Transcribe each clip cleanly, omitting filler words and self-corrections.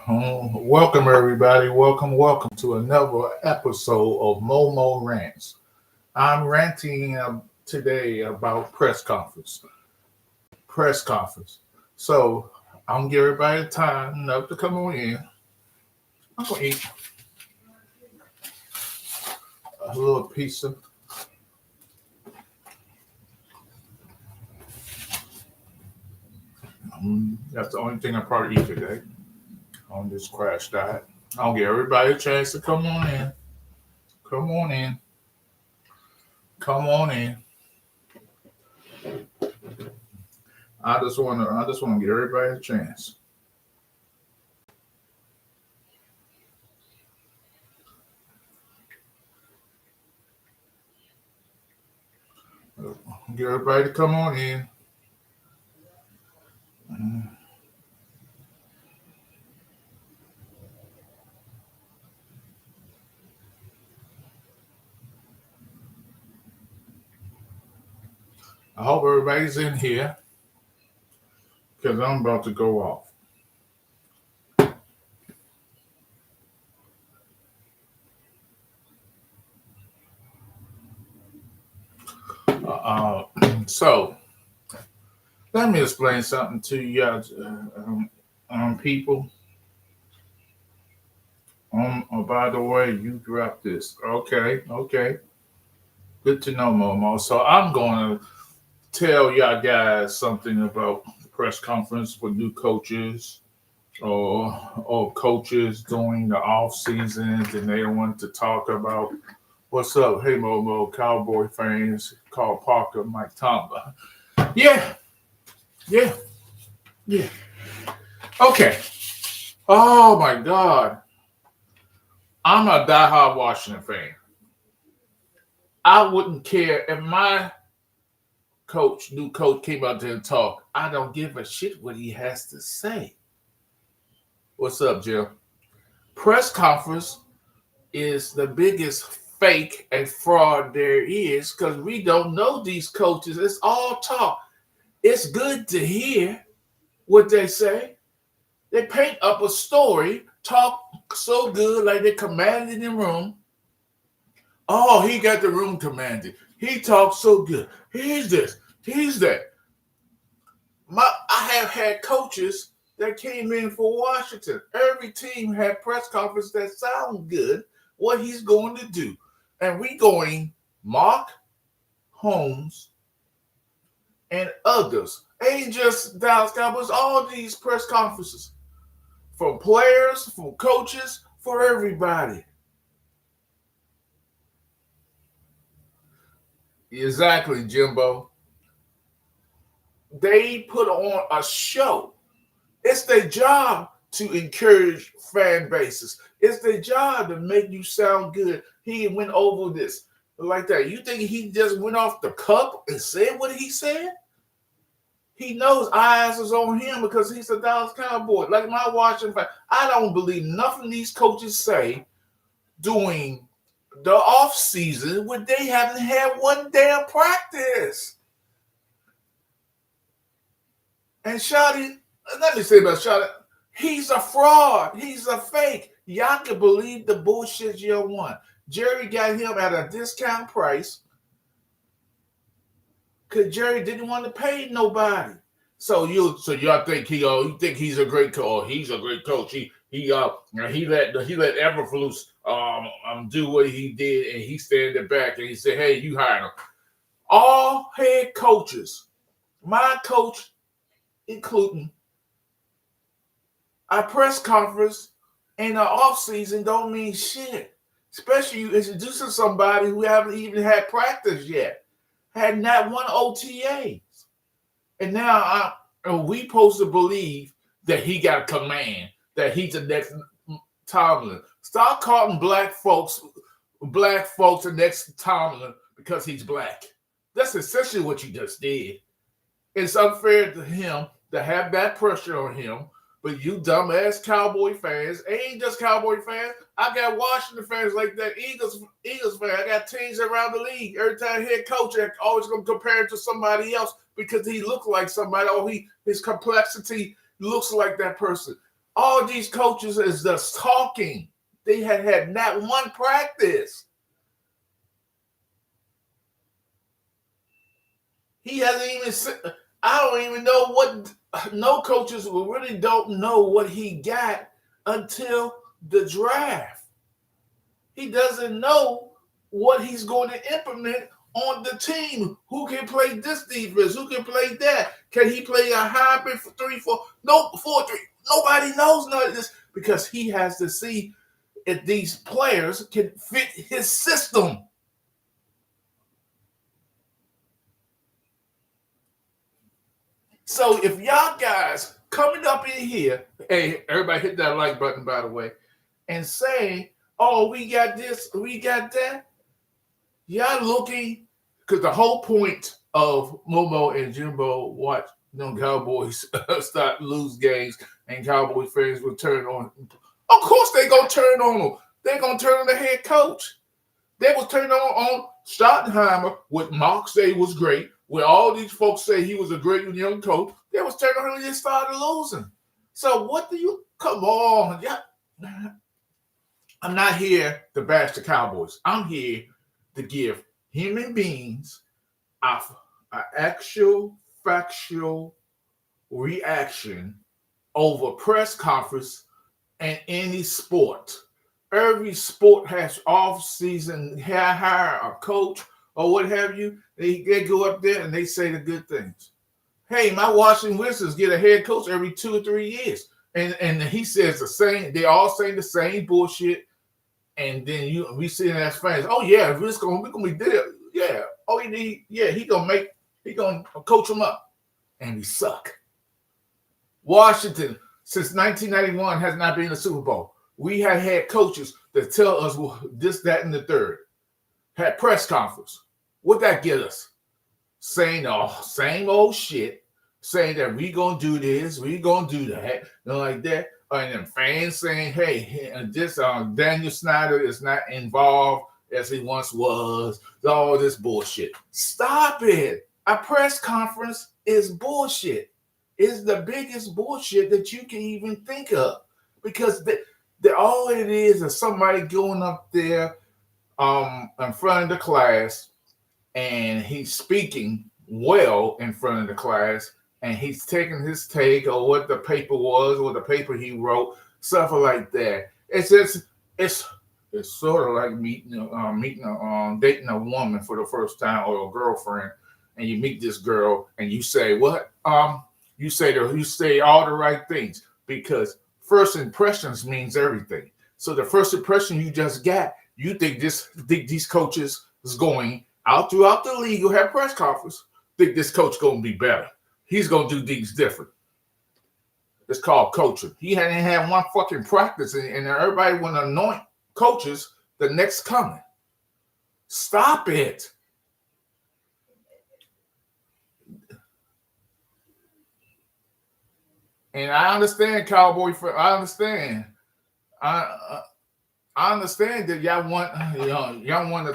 Welcome, everybody. Welcome to another episode of Momo Rants. I'm ranting today about press conference. Press conference. So I'm gonna give everybody time enough to come on in. I'm gonna eat a little pizza. That's the only thing I probably eat today on this crash diet. I'll give everybody a chance to come on in. Come on in. Come on in. I just wanna give everybody a chance. Get everybody to come on in. I hope everybody's in here because I'm about to go off. So let me explain something to you, people. Oh, by the way, you dropped this. Okay. Good to know, Momo. So I'm going to tell y'all guys something about the press conference for new coaches or coaches during the off seasons, and they want to talk about what's up. Hey, Momo, Cowboy fans, Carl Parker, Mike Tomlin. Yeah, yeah, yeah. Okay. Oh my God. I'm a diehard Washington fan. I wouldn't care if my new coach came out there and talk. I don't give a shit what he has to say. What's up, Jim? Press conference is the biggest fake and fraud there is because we don't know these coaches. It's all talk. It's good to hear what they say. They paint up a story, talk so good like they commanded the room. Oh, he got the room commanded. He talks so good. He's this. He's that. I have had coaches that came in for Washington. Every team had press conference that sound good, what he's going to do. And we going Mark Holmes and others. Ain't just Dallas Cowboys, all these press conferences. From players, from coaches, for everybody. Exactly, Jimbo. They put on a show. It's their job to encourage fan bases. It's their job to make you sound good. He went over this like that. You think he just went off the cup and said what he said? He knows eyes is on him because he's a Dallas Cowboy. Like my Washington fan, I don't believe nothing these coaches say during the off season when they haven't had one damn practice. And Shotty, let me say about Shotty, he's a fraud. He's a fake. Y'all can believe the bullshit you want. Jerry got him at a discount price because Jerry didn't want to pay nobody. So y'all think you think he's a great coach? Oh, he's a great coach. He let Eberflus do what he did, and he standing back and he said, "Hey, you hired him." All head coaches, my coach including, a press conference in the off season don't mean shit. Especially you introducing somebody who haven't even had practice yet, had not one OTAs, and now we supposed to believe that he got command, that he's the next Tomlin. Stop calling black folks the next Tomlin because he's black. That's essentially what you just did. It's unfair to him to have that pressure on him. But you dumbass Cowboy fans, ain't just Cowboy fans. I got Washington fans like that, Eagles fan. I got teams around the league. Every time head coach, I always gonna compare it to somebody else because he looked like somebody, or his complexity looks like that person. All these coaches is just talking. They had not one practice. He hasn't even. I don't even know what. No coaches really don't know what he got until the draft. He doesn't know what he's going to implement on the team. Who can play this defense? Who can play that? Can he play a hybrid for 3-4? No, 4-3. Nobody knows none of this because he has to see if these players can fit his system. So if y'all guys coming up in here, hey, everybody hit that like button, by the way, and say, oh, we got this, we got that. Y'all looking, because the whole point of Momo and Jimbo watch them Cowboys start lose games and Cowboy fans will turn on. Of course they gonna turn on them. They're gonna turn on the head coach. They was turning on Schottenheimer, what Mark say was great, where all these folks say he was a great young coach. They was turning on him and they started losing. So what do you, come on. Yeah. I'm not here to bash the Cowboys. I'm here to give human beings an actual, factual reaction over press conference and any sport. Every sport has off-season hire a coach or what have you. They go up there and they say the good things. Hey, my Washington Wizards get a head coach every 2 or 3 years. And he says the same, they all say the same bullshit. And then we see it as fans. Oh yeah, we're gonna be there. Yeah. Oh, he gonna coach them up. And we suck. Washington, since 1991, has not been in the Super Bowl. We have had coaches that tell us this, that, and the third. Had press conference. What that get us? Saying the same old shit, saying that we gonna do this, we gonna do that, like that. And then fans saying, hey, this Daniel Snyder is not involved as he once was. All this bullshit. Stop it. A press conference is bullshit. It's the biggest bullshit that you can even think of. Because all it is somebody going up there in front of the class and he's speaking well in front of the class and he's taking his take or what the paper was or the paper he wrote, stuff like that. It's sort of like dating a woman for the first time or a girlfriend, and you meet this girl and you say what? You say all the right things because first impressions means everything. So the first impression you just got, you think these coaches is going out throughout the league who have press conference, think this coach going to be better. He's going to do things different. It's called coaching. He hadn't had one fucking practice, and everybody want to anoint coaches the next coming. Stop it. And I understand, Cowboy. I understand. I understand that y'all want a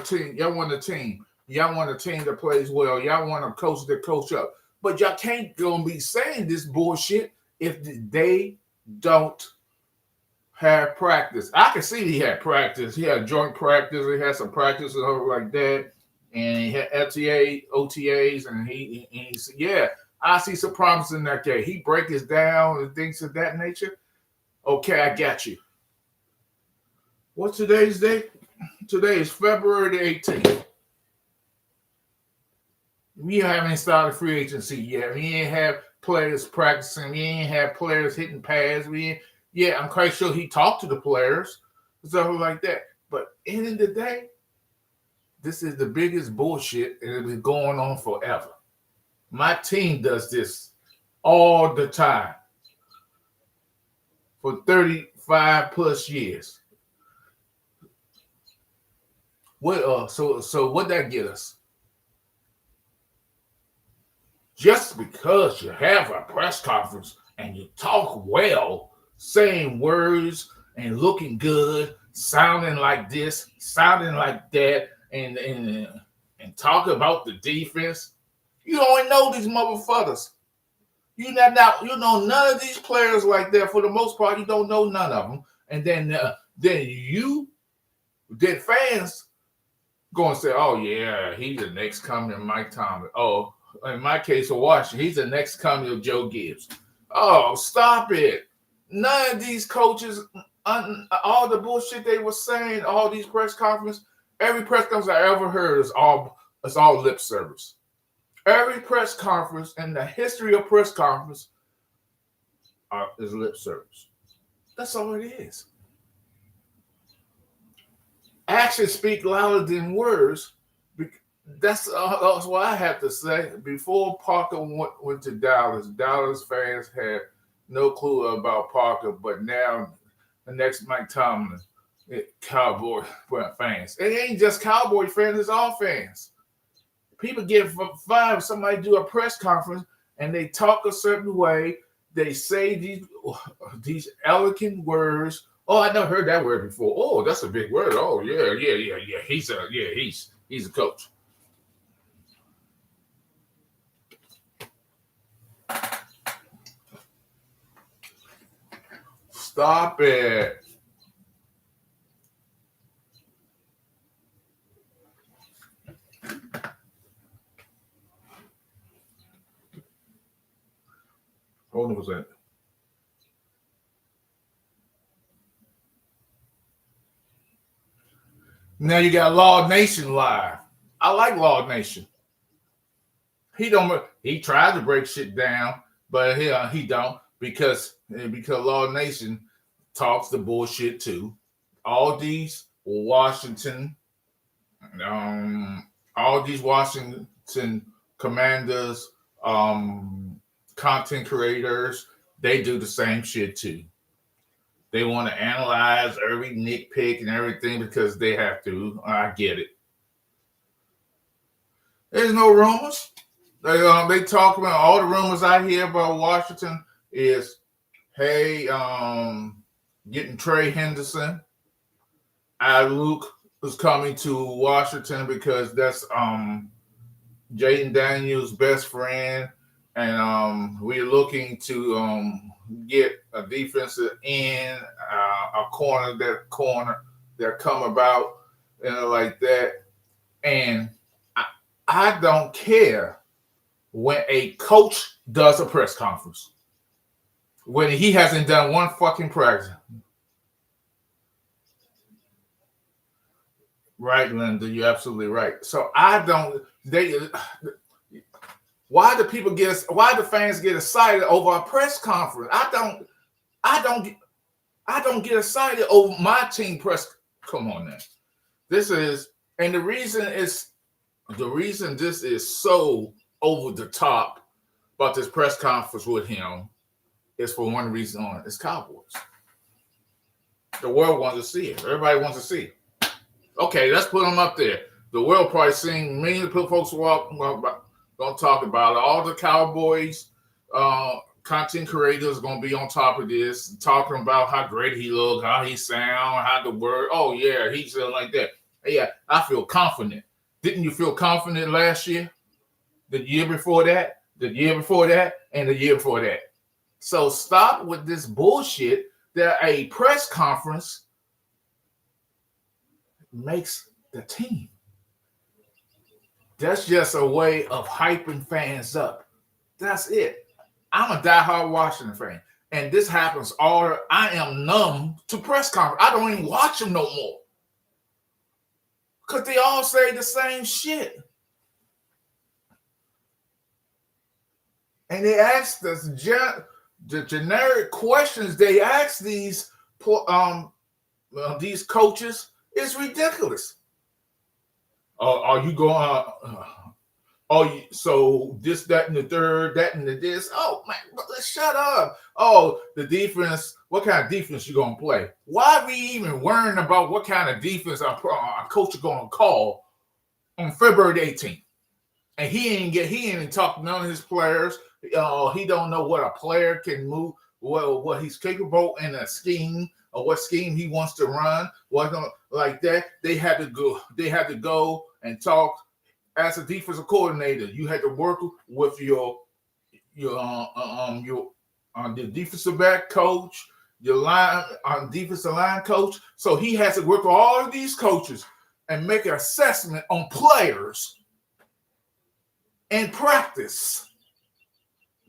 team. Y'all want a team. Y'all want a team that plays well. Y'all want a coach that coach up. But y'all can't gonna be saying this bullshit if they don't have practice. I can see he had practice. He had joint practice. He had some practice and stuff like that. And he had FTA, OTAs, and he said, yeah, I see some problems in that game. He breaks it down and things of that nature. Okay, I got you. What's today's date? Today is February the 18th. We haven't started free agency yet. We ain't have players practicing. We ain't have players hitting pads. I'm quite sure he talked to the players, stuff like that. But end of the day, this is the biggest bullshit, and it's been going on forever. My team does this all the time for 35 plus years. So what that get us? Just because you have a press conference and you talk well, saying words and looking good, sounding like this, sounding like that, and talk about the defense, you don't know these motherfuckers. You know none of these players like that. For the most part, you don't know none of them. And then fans going to say, "Oh yeah, he's the next coming of Mike Tomlin." Oh, in my case of Washington, he's the next coming of Joe Gibbs. Oh, stop it! None of these coaches, all the bullshit they were saying, all these press conferences, every press conference I ever heard is all lip service. Every press conference in the history of press conference is lip service. That's all it is. Actions speak louder than words. That's what I have to say. Before Parker went to Dallas, Dallas fans had no clue about Parker, but now the next Mike Tomlin, Cowboy fans. It ain't just Cowboy fans, it's all fans. People get fined if somebody do a press conference and they talk a certain way. They say these elegant words. Oh, I never heard that word before. Oh, that's a big word. Oh, yeah. He's a coach. Stop it. Hold on a second. Now you got Law Nation live. I like Law Nation. He tried to break shit down, but he don't because Law Nation talks the bullshit too. All these Washington Commanders, content creators, they do the same shit too. They want to analyze every nitpick and everything because they have to. I get it. There's no rumors. They talk about all the rumors I hear about Washington is, hey, getting Trey Henderson. Luke is coming to Washington because that's Jaden Daniels' best friend, and we're looking to get a defensive end, a corner that come about, like that. And I don't care when a coach does a press conference when he hasn't done one fucking practice. Right, Linda, you're absolutely right. So why do fans get excited over a press conference? I don't get excited over my team press. Come on now. The reason this is so over the top about this press conference with him is for one reason only. It's Cowboys. The world wants to see it. Everybody wants to see it. Okay, let's put them up there. The world probably seeing millions of folks gonna talk about it. All the Cowboys content creators gonna be on top of this, talking about how great he looks, how he sound, how the word. Oh yeah, he's like that. Yeah, I feel confident. Didn't you feel confident last year? The year before that, and the year before that. So stop with this bullshit that a press conference makes the team. That's just a way of hyping fans up. That's it. I'm a diehard Washington fan, and this happens all. I am numb to press conference. I don't even watch them no more because they all say the same shit. And they ask the generic questions they ask these coaches. It's ridiculous. Are you going? So this, that, and the third, that, and the this. Oh man, let's shut up. Oh, the defense. What kind of defense you gonna play? Why are we even worrying about what kind of defense our coach is gonna call on February 18th? And he ain't talked to none of his players. He don't know what a player can move, what he's capable in a scheme, or what scheme he wants to run. Like that. They had to go and talk as a defensive coordinator. You had to work with your your the defensive back coach, your line defensive line coach. So he has to work with all of these coaches and make an assessment on players and practice.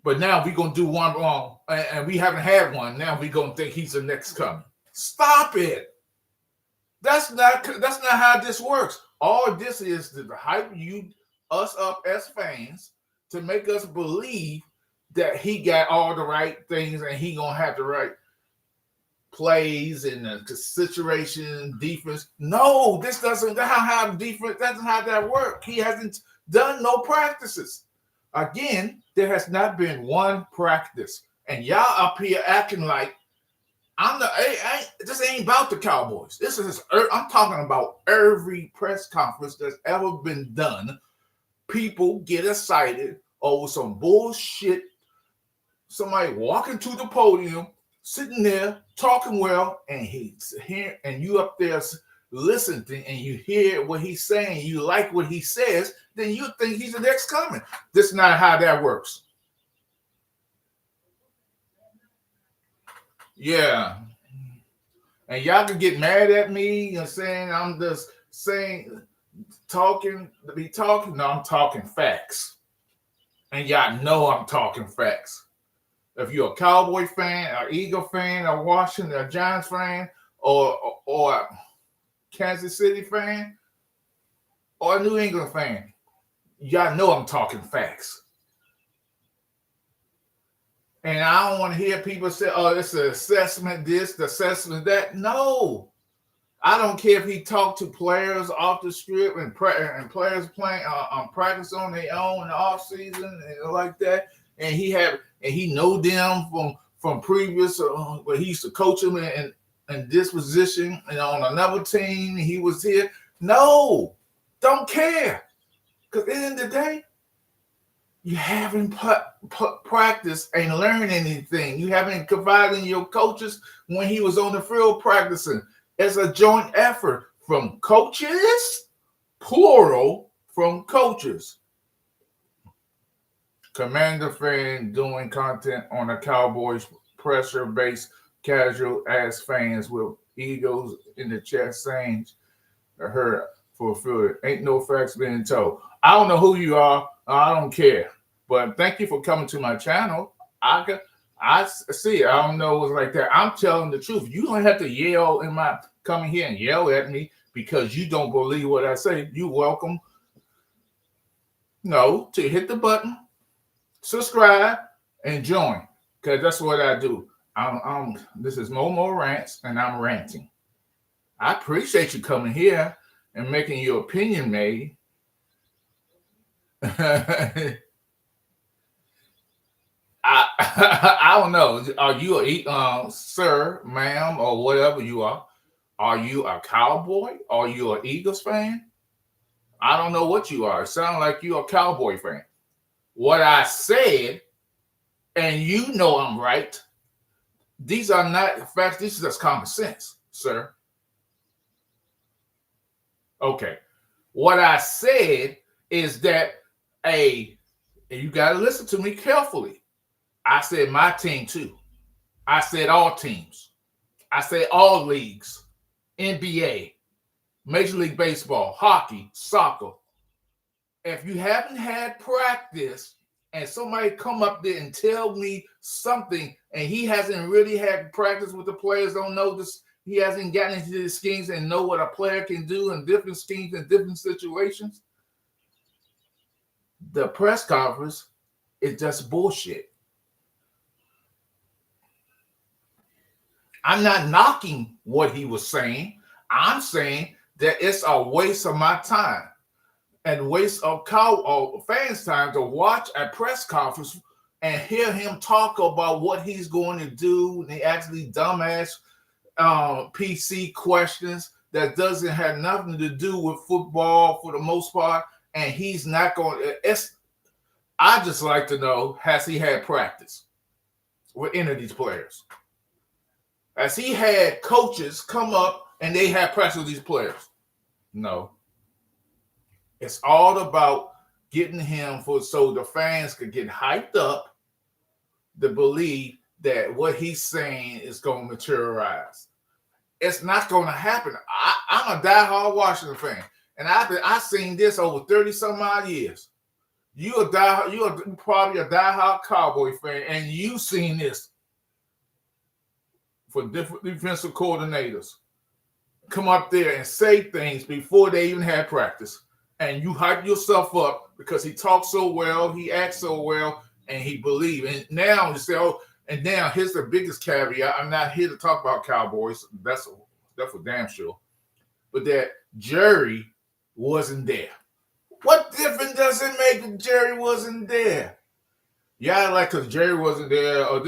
But now we're gonna do one wrong, and we haven't had one. Now we're gonna think he's the next coming. Stop it. That's not how this works. All of this is to hype us up as fans to make us believe that he got all the right things and he gonna have the right plays and the situation, defense. No, this doesn't how defense. That's not how that works. He hasn't done no practices. Again, there has not been one practice, and y'all up here acting like this ain't about the Cowboys. I'm talking about every press conference that's ever been done. People get excited over some bullshit. Somebody walking to the podium, sitting there talking well, and he's here, and you up there listening, and you hear what he's saying. You like what he says, then you think he's the next coming. This is not how that works. Yeah. And y'all can get mad at me and saying I'm just talking. No, I'm talking facts. And y'all know I'm talking facts. If you're a Cowboy fan, an Eagle fan, a Washington, a Giants fan, or a Kansas City fan, or a New England fan, y'all know I'm talking facts. And I don't want to hear people say, oh, it's an assessment this, the assessment that. No. I don't care if he talked to players off the strip and players playing practice on their own in the off season and like that. And he know them from previous where he used to coach them in this position and on another team. He was here. No, don't care. Because at the end of the day, you haven't practiced and learned anything. You haven't confided in your coaches when he was on the field practicing. It's a joint effort from coaches, plural, from coaches. Commander fan doing content on the Cowboys pressure-based casual-ass fans with egos in the chat saying her for field. Ain't no facts being told. I don't know who you are. I don't care. But thank you for coming to my channel. I see. I don't know what's like that. I'm telling the truth. You don't have to yell coming here and yell at me because you don't believe what I say. You welcome. No, to hit the button, subscribe, and join. Because that's what I do. This is Momo Rants, and I'm ranting. I appreciate you coming here and making your opinion made. I don't know. Are you a sir, ma'am, or whatever you are? Are you a Cowboy? Are you an Eagles fan? I don't know what you are. It sounds like you're a Cowboy fan. What I said, and you know I'm right. These are not facts. This is just common sense, sir. Okay. What I said is that and you got to listen to me carefully. I said my team too. I said all teams. I said all leagues, NBA, Major League Baseball, hockey, soccer. If you haven't had practice and somebody come up there and tell me something and he hasn't really had practice with the players, don't know this, he hasn't gotten into the schemes and know what a player can do in different schemes and different situations, the press conference is just bullshit. I'm not knocking what he was saying. I'm saying that it's a waste of my time and waste of fans' time to watch a press conference and hear him talk about what he's going to do. And he actually dumbass PC questions that doesn't have nothing to do with football for the most part. And he's not going to. I just like to know, has he had practice with any of these players? Has he had coaches come up and they have practice with these players? No. It's all about getting him so the fans could get hyped up to believe that what he's saying is going to materialize. It's not going to happen. I'm a diehard Washington fan, and I've seen this over 30 some odd years. You're probably a diehard Cowboy fan, and you've seen this for different defensive coordinators come up there and say things before they even had practice, and you hype yourself up because he talks so well, he acts so well, and he believes. And now you say, oh, and now here's the biggest caveat. I'm not here to talk about Cowboys. That's for damn sure. But that Jerry wasn't there. What difference does it make if Jerry wasn't there? Yeah, like because Jerry wasn't there, or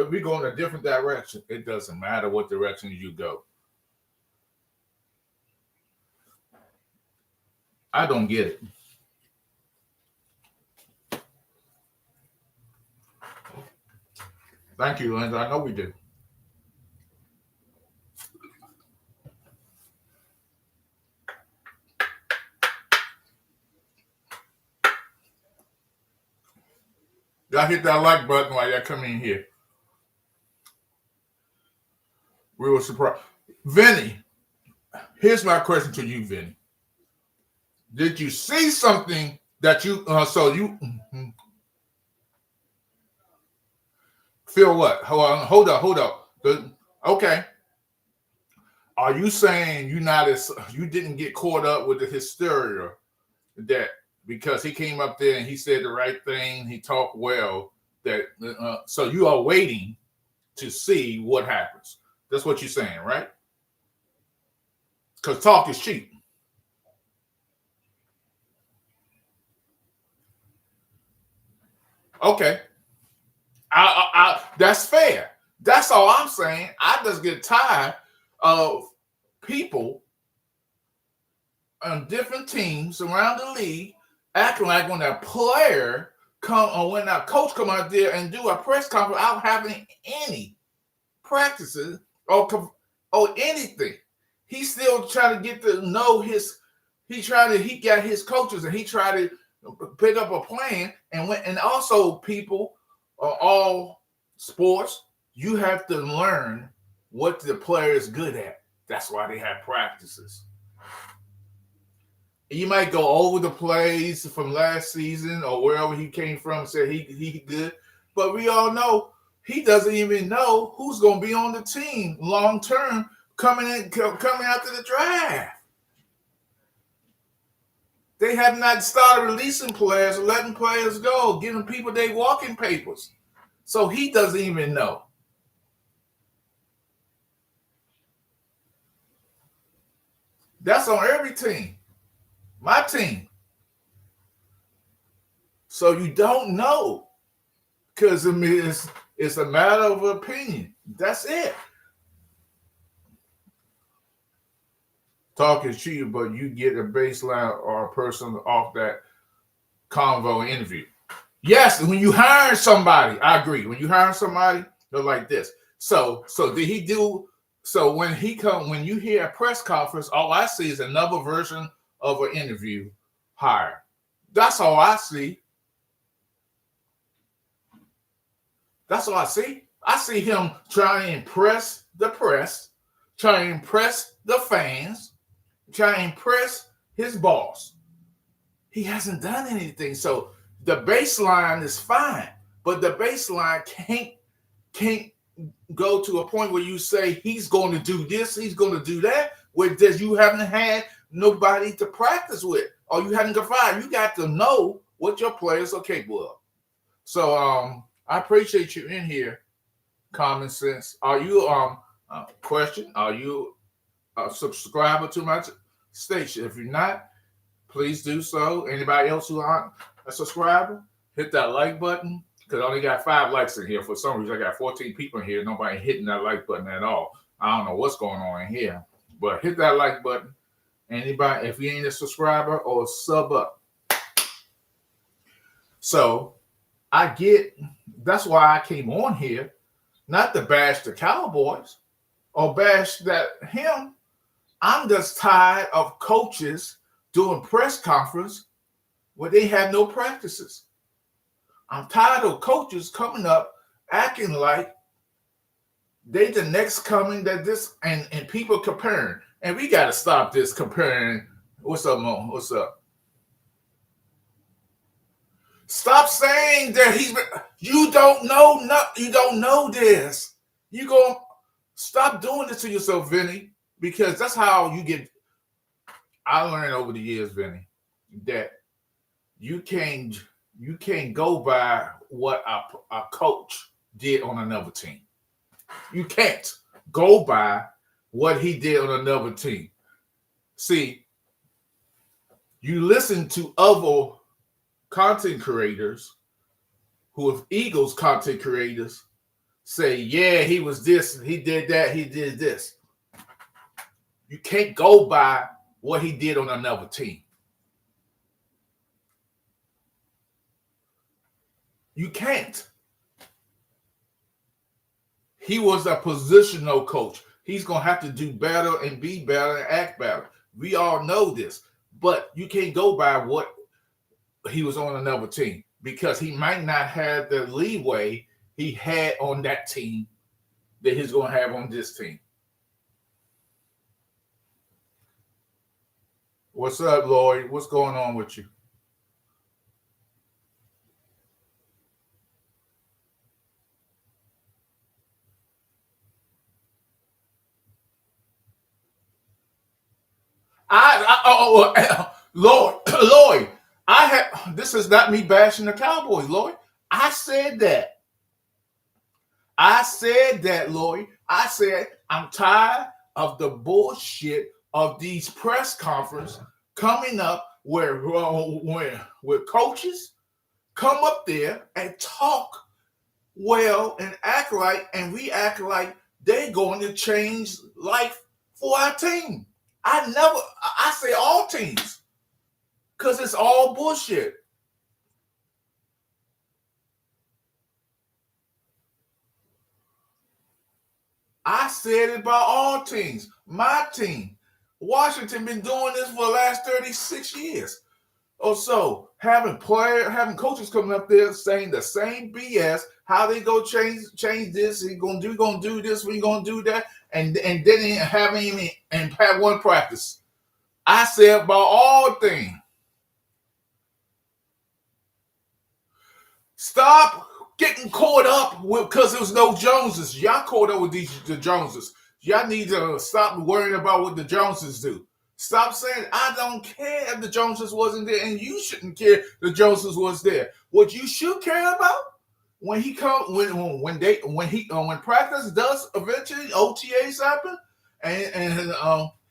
we go in a different direction. It doesn't matter what direction you go. I don't get it. Thank you, Linda. I know we did. Y'all hit that like button while y'all come in here. We were surprised. Vinny, here's my question to you, Vinny. Did you see something that you feel what? Hold up. Okay. Are you saying you didn't get caught up with the hysteria that because he came up there and he said the right thing, he talked well, that so you are waiting to see what happens? That's what you're saying, right? Because talk is cheap. Okay. That's fair. That's all I'm saying. I just get tired of people on different teams around the league acting like when a player come or when a coach come out there and do a press conference without having any practices or anything. He's still trying to get to know he got his coaches and he tried to pick up a plan and also people are all sports. You have to learn what the player is good at. That's why they have practices. You might go over the plays from last season or wherever he came from and say he good, but we all know he doesn't even know who's going to be on the team long term coming after the draft. They have not started releasing players, letting players go, giving people their walking papers. So he doesn't even know. That's on every team. My team. So you don't know. Because it's a matter of opinion. That's it. Talk is cheap, but you get a baseline or a person off that convo interview. Yes, when you hire somebody, I agree. When you hire somebody, they're like this. So did he do? So when you hear a press conference, all I see is another version of an interview hire. That's all I see. That's all I see. I see him trying to impress the press, trying to impress the fans, trying to impress his boss. He hasn't done anything. So the baseline is fine, but the baseline can't go to a point where you say he's going to do this, he's going to do that, where you haven't had nobody to practice with, or you haven't confided. You got to know what your players are capable of. So I appreciate you in here. Common sense. Are you question? Are you a subscriber to my station? If you're not, please do so. Anybody else who aren't a subscriber, hit that like button. Because I only got 5 likes in here. For some reason, I got 14 people in here. Nobody hitting that like button at all. I don't know what's going on in here. But hit that like button. Anybody, if you ain't a subscriber or sub up. So that's why I came on here, not to bash the Cowboys or bash him. I'm just tired of coaches doing press conference where they have no practices. I'm tired of coaches coming up acting like they the next coming that this and people comparing. And we gotta stop this comparing. What's up, Mo? What's up? Stop saying that you don't know you don't know this. You go stop doing this to yourself, Vinny, because that's how you get. I learned over the years, Vinny, that you can't you can't go by what a coach did on another team. You can't go by what he did on another team. See, you listen to other content creators who are Eagles content creators say, yeah, he was this, he did that, he did this. You can't go by what he did on another team. You can't. He was a positional coach. He's going to have to do better and be better and act better. We all know this. But you can't go by what he was on another team because he might not have the leeway he had on that team that he's going to have on this team. What's up, Lloyd? What's going on with you? Lloyd, Lloyd, this is not me bashing the Cowboys, Lloyd. I said that. Lloyd. I said I'm tired of the bullshit of these press conferences coming up where coaches come up there and talk well and act like, and we act like they're going to change life for our team. I say all teams because it's all bullshit. I said it about all teams. My team, Washington, been doing this for the last 36 years or so. Having coaches coming up there saying the same BS, how they go change this, we gonna do this, we gonna do that, and then haven't even and had one practice. I said about all things. Stop getting caught up with because there was no Joneses. Y'all caught up with the Joneses. Y'all need to stop worrying about what the Joneses do. Stop saying I don't care if the Joneses wasn't there, and you shouldn't care the Joneses was there. What you should care about when he come when practice does eventually OTAs happen, and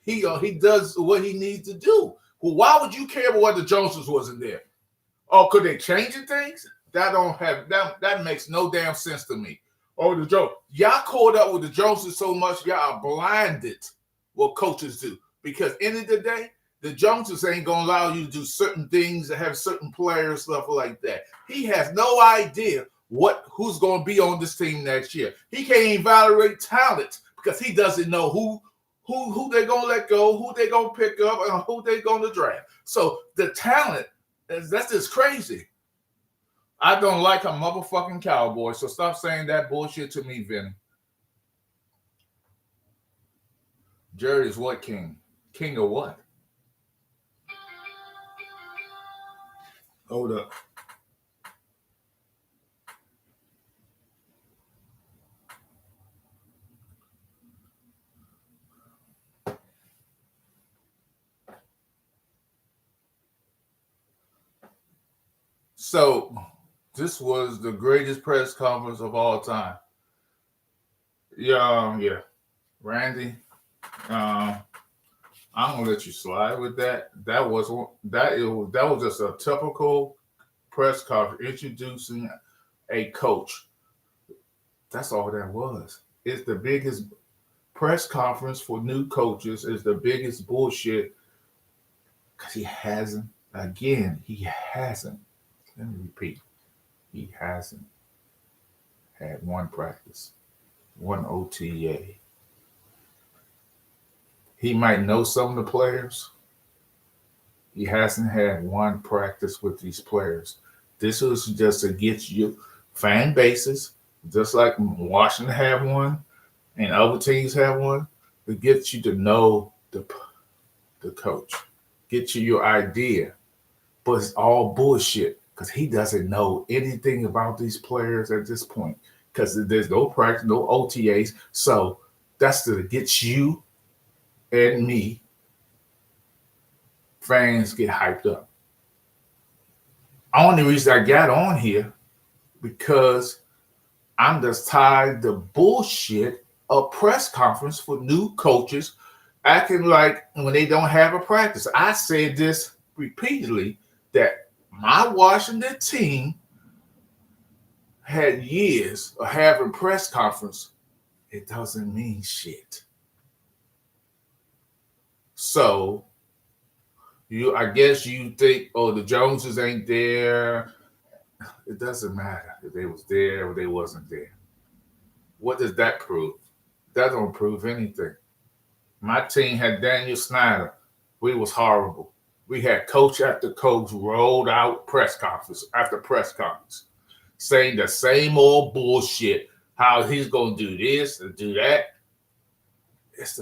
he does what he needs to do. Well, why would you care about what the Joneses wasn't there? Oh, could they change things? That makes no damn sense to me. Oh, the Jones. Y'all caught up with the Joneses so much, y'all are blinded what coaches do. Because end of the day, the Joneses ain't gonna allow you to do certain things that have certain players, stuff like that. He has no idea who's gonna be on this team next year. He can't evaluate talent because he doesn't know who they're gonna let go, who they're gonna pick up, and who they're gonna draft. So the talent, that's just crazy. I don't like a motherfucking Cowboy, so stop saying that bullshit to me, Vinny. Jerry is what king? King of what? Hold up. So this was the greatest press conference of all time. Yeah. Randy, I'm gonna let you slide with that. That was just a typical press conference introducing a coach. That's all that was. It's the biggest press conference for new coaches. Is the biggest bullshit because he hasn't. Again, he hasn't. Let me repeat. He hasn't had one practice, one OTA. He might know some of the players. He hasn't had one practice with these players. This was just to get you fan bases just like Washington have one and other teams have one, to get you to know the coach, get you your idea. But it's all bullshit because he doesn't know anything about these players at this point because there's no practice, no OTAs. So that's to get you and me, fans, get hyped up. Only reason I got on here because I'm just tired of the bullshit of press conference for new coaches acting like when they don't have a practice. I said this repeatedly that my Washington team had years of having press conference. It doesn't mean shit. So I guess you think, oh, the Joneses ain't there. It doesn't matter if they was there or they wasn't there. What does that prove? That don't prove anything. My team had Daniel Snyder. We was horrible. We had coach after coach rolled out press conference after press conference, saying the same old bullshit. How he's gonna do this and do that. It's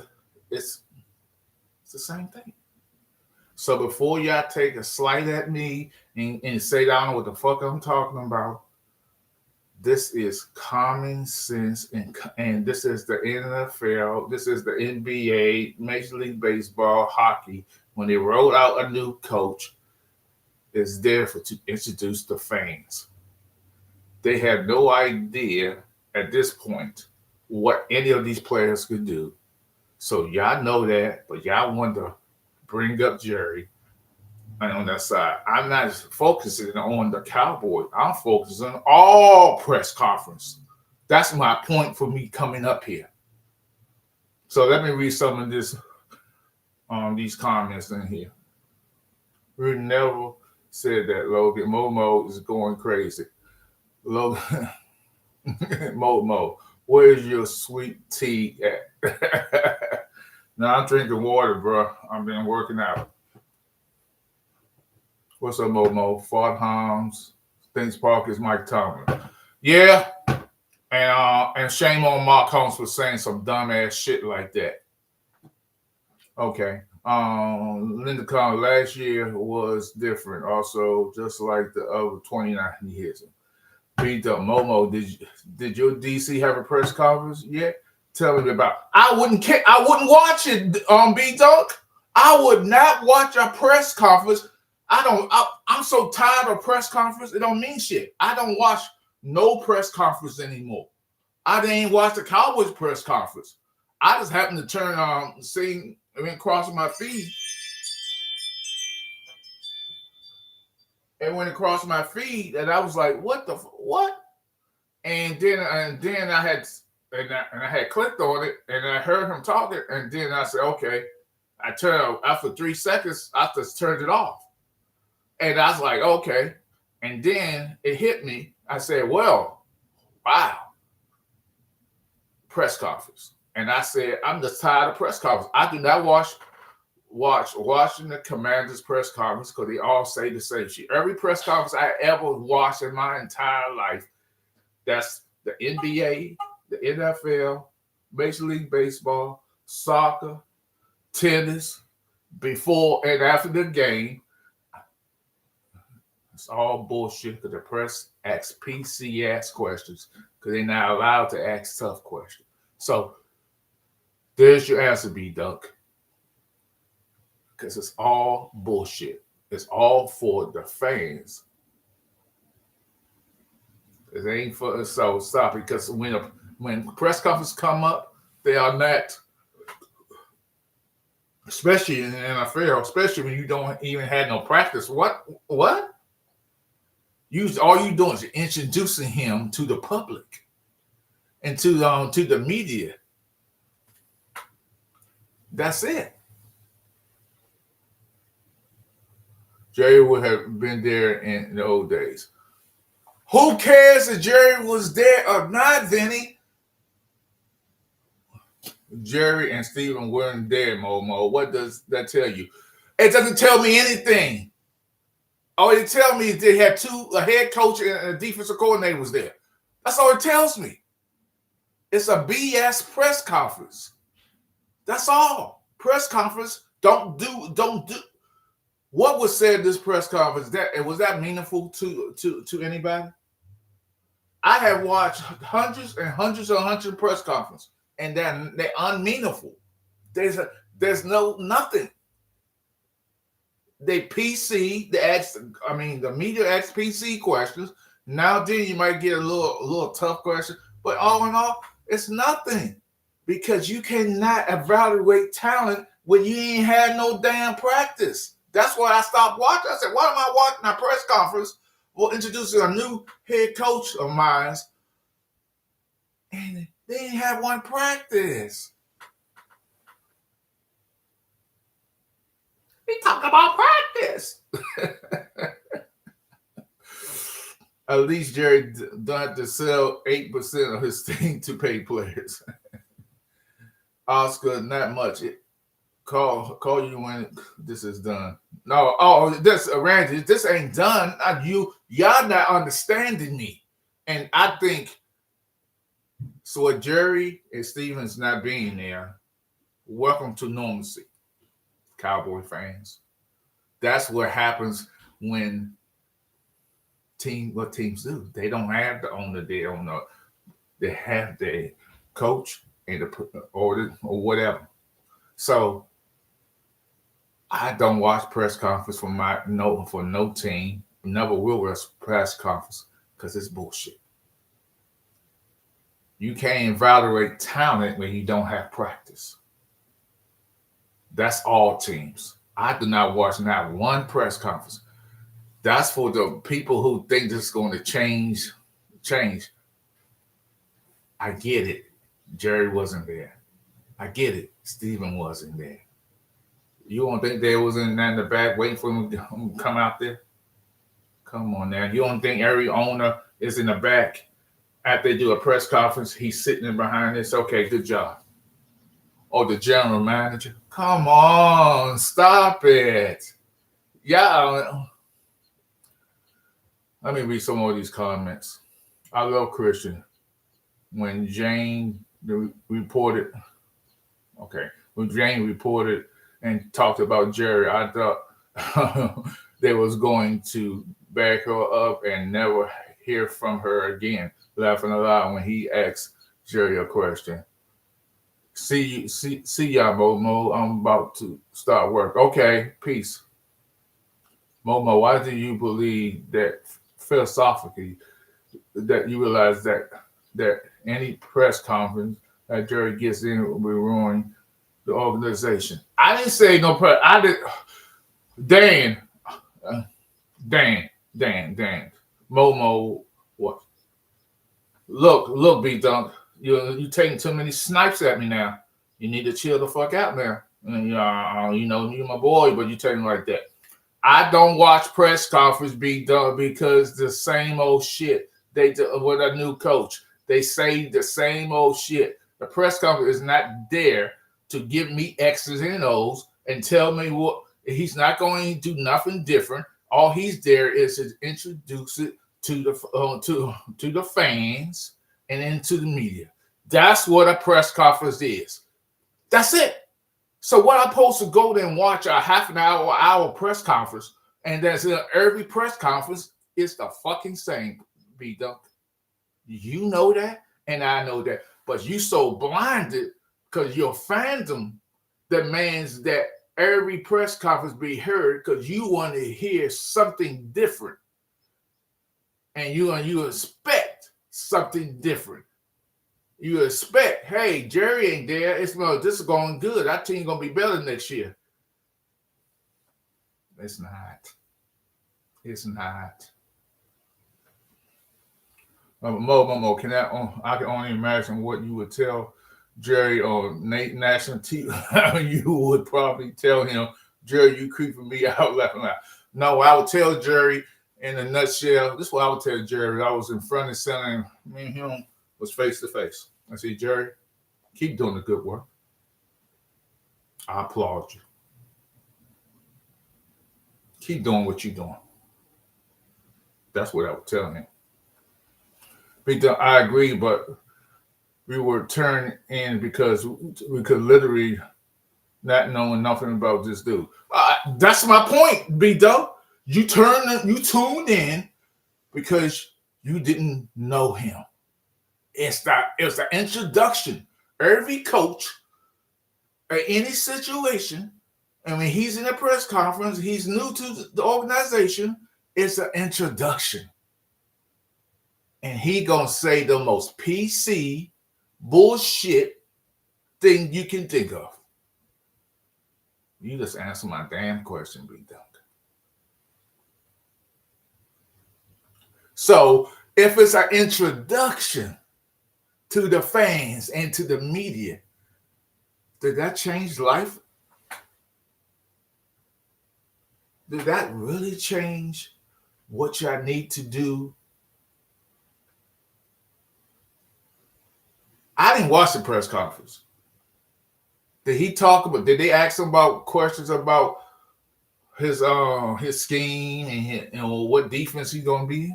the same thing. So before y'all take a slight at me and say I don't know what the fuck I'm talking about, this is common sense and this is the NFL, this is the NBA, Major League Baseball, hockey. When they roll out a new coach, it's there to introduce the fans. They have no idea at this point what any of these players could do. So y'all know that, but y'all want to bring up Jerry on that side. I'm not focusing on the Cowboys. I'm focusing on all press conference. That's my point for me coming up here. So let me read some of this, these comments in here. Rudy Neville said that Logan Momo is going crazy. Logan Momo, where's your sweet tea at? Now I'm drinking water, bro. I've been working out. What's up, Momo? Fort Holmes thinks Park is Mike Tomlin. Yeah, and shame on Mark Holmes for saying some dumbass shit like that. Okay. Linda Conn last year was different, also just like the other 29 years. Beat up Momo. Did your DC have a press conference yet? Tell me about. I wouldn't watch it. B Dunk. I would not watch a press conference. I'm so tired of press conference. It don't mean shit. I don't watch no press conference anymore. I didn't watch the Cowboys press conference. I just happened to turn seeing it crossing my feed. It went across my feed, and I was like, what? And then I had clicked on it, and I heard him talking, and then I said, okay. I turned after 3 seconds, I just turned it off. And I was like, okay. And then it hit me. I said, well, wow. Press conference. And I said, I'm just tired of press conference. I do not watch Washington Commanders press conference because they all say the same shit. Every press conference I ever watched in my entire life, that's the NBA, the NFL, Major League Baseball, soccer, tennis, before and after the game. It's all bullshit because the press asks PC questions because they're not allowed to ask tough questions. So there's your answer, B Dunk. Because it's all bullshit. It's all for the fans. It ain't for us. So stop it. Because when press conferences come up, they are not, especially in the NFL, especially when you don't even have no practice. What? All you doing is introducing him to the public and to the media. That's it. Jerry would have been there in the old days. Who cares if Jerry was there or not, Vinny? Jerry and Steven weren't there, Momo. What does that tell you? It doesn't tell me anything. Oh, it tell me they had a head coach and a defensive coordinator was there. That's all it tells me. It's a BS press conference. That's all. Press conference. Don't do. What was said this press conference? Was that meaningful to anybody? I have watched hundreds and hundreds and hundreds of press conferences, and they're unmeaningful. There's nothing. They PC. The media asks PC questions. Now then, you might get a little tough question, but all in all, it's nothing because you cannot evaluate talent when you ain't had no damn practice. That's why I stopped watching. I said, why am I watching a press conference? We'll introduce a new head coach of mine, and they didn't have one practice. We talk about practice. At least Jerry don't have to sell 8% of his team to pay players. Oscar, not much. Call you when this is done. No, Randy, this ain't done. Y'all not understanding me. And I think so with Jerry and Stevens not being there, welcome to normalcy, Cowboy fans. That's what happens when what teams do. They don't have the owner. They have the coach and or whatever. So I don't watch press conference for no team. Never will watch press conference because it's bullshit. You can't evaluate talent when you don't have practice. That's all teams. I do not watch not one press conference. That's for the people who think this is going to change. I get it. Jerry wasn't there. I get it. Steven wasn't there. You don't think they was in the back waiting for him to come out there? Come on now. You don't think every owner is in the back after they do a press conference? He's sitting in behind this. Okay, good job. Or the general manager. Come on, stop it. Yeah. Let me read some more of these comments. I love Christian. When Jane reported and talked about Jerry, I thought they was going to back her up and never hear from her again, laughing aloud when he asked Jerry a question. See y'all, Momo. I'm about to start work. Okay, peace. Momo, why do you believe that philosophically that you realize that any press conference that Jerry gets in will ruin the organization? I didn't say no press. I did. Dan. Momo, what? Look, B Dunk. You taking too many snipes at me now. You need to chill the fuck out now. And, you're my boy, but you taking like that. I don't watch press conference be done because the same old shit. They do with a new coach. They say the same old shit. The press conference is not there to give me X's and O's and tell me what he's not going to do nothing different. All he's there is to introduce it to the fans and into the media. That's what a press conference is. That's it. So what I'm supposed to go there and watch a half an hour press conference, and that's in every press conference is the fucking same, B Dunk. You know that, and I know that. But you so blinded because your fandom demands that every press conference be heard because you want to hear something different. And you expect something different. You expect, hey, Jerry ain't there. This is going good. Our team gonna be better next year. It's not. Mo, I can only imagine what you would tell Jerry on national TV. You would probably tell him, Jerry, you creeping me out laughing out. No, I would tell Jerry in a nutshell. This is what I would tell Jerry. I was in front of center, and me and him was face to face. I said, Jerry, keep doing the good work. I applaud you. Keep doing what you're doing. That's what I would tell him. I agree, but we were turned in because we could literally not knowing nothing about this dude. That's my point, B Dub. You tuned in because you didn't know him. It's the introduction. Every coach at any situation, and when he's in a press conference, he's new to the organization. It's an introduction, and he gonna say the most PC bullshit thing you can think of. You just answer my damn question, B Dunk. So if it's an introduction to the fans and to the media, did that change life? Did that really change what y'all need to do? I didn't watch the press conference. Did they ask him about questions about his scheme and what defense he's gonna be?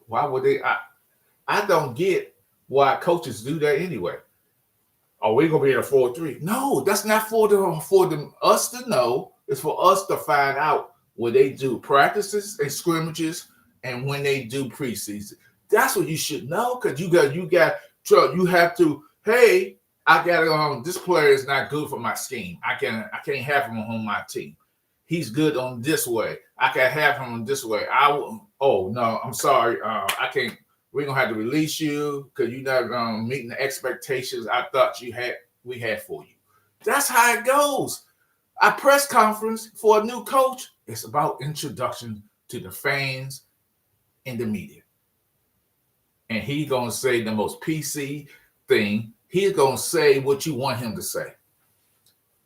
Why would they? I don't get why coaches do that anyway. Are we gonna be at a 4-3? No, that's not for us to know. It's for us to find out when they do practices and scrimmages and when they do preseason. That's what you should know, because you have to. Hey, I got this player is not good for my scheme. I can't have him on my team. He's good on this way. I can have him on this way. Oh no, I'm sorry. I can't. We're gonna have to release you because you're not meeting the expectations I thought we had for you. That's how it goes. A press conference for a new coach, it's about introduction to the fans and the media. And he's gonna say the most PC thing. He's gonna say what you want him to say.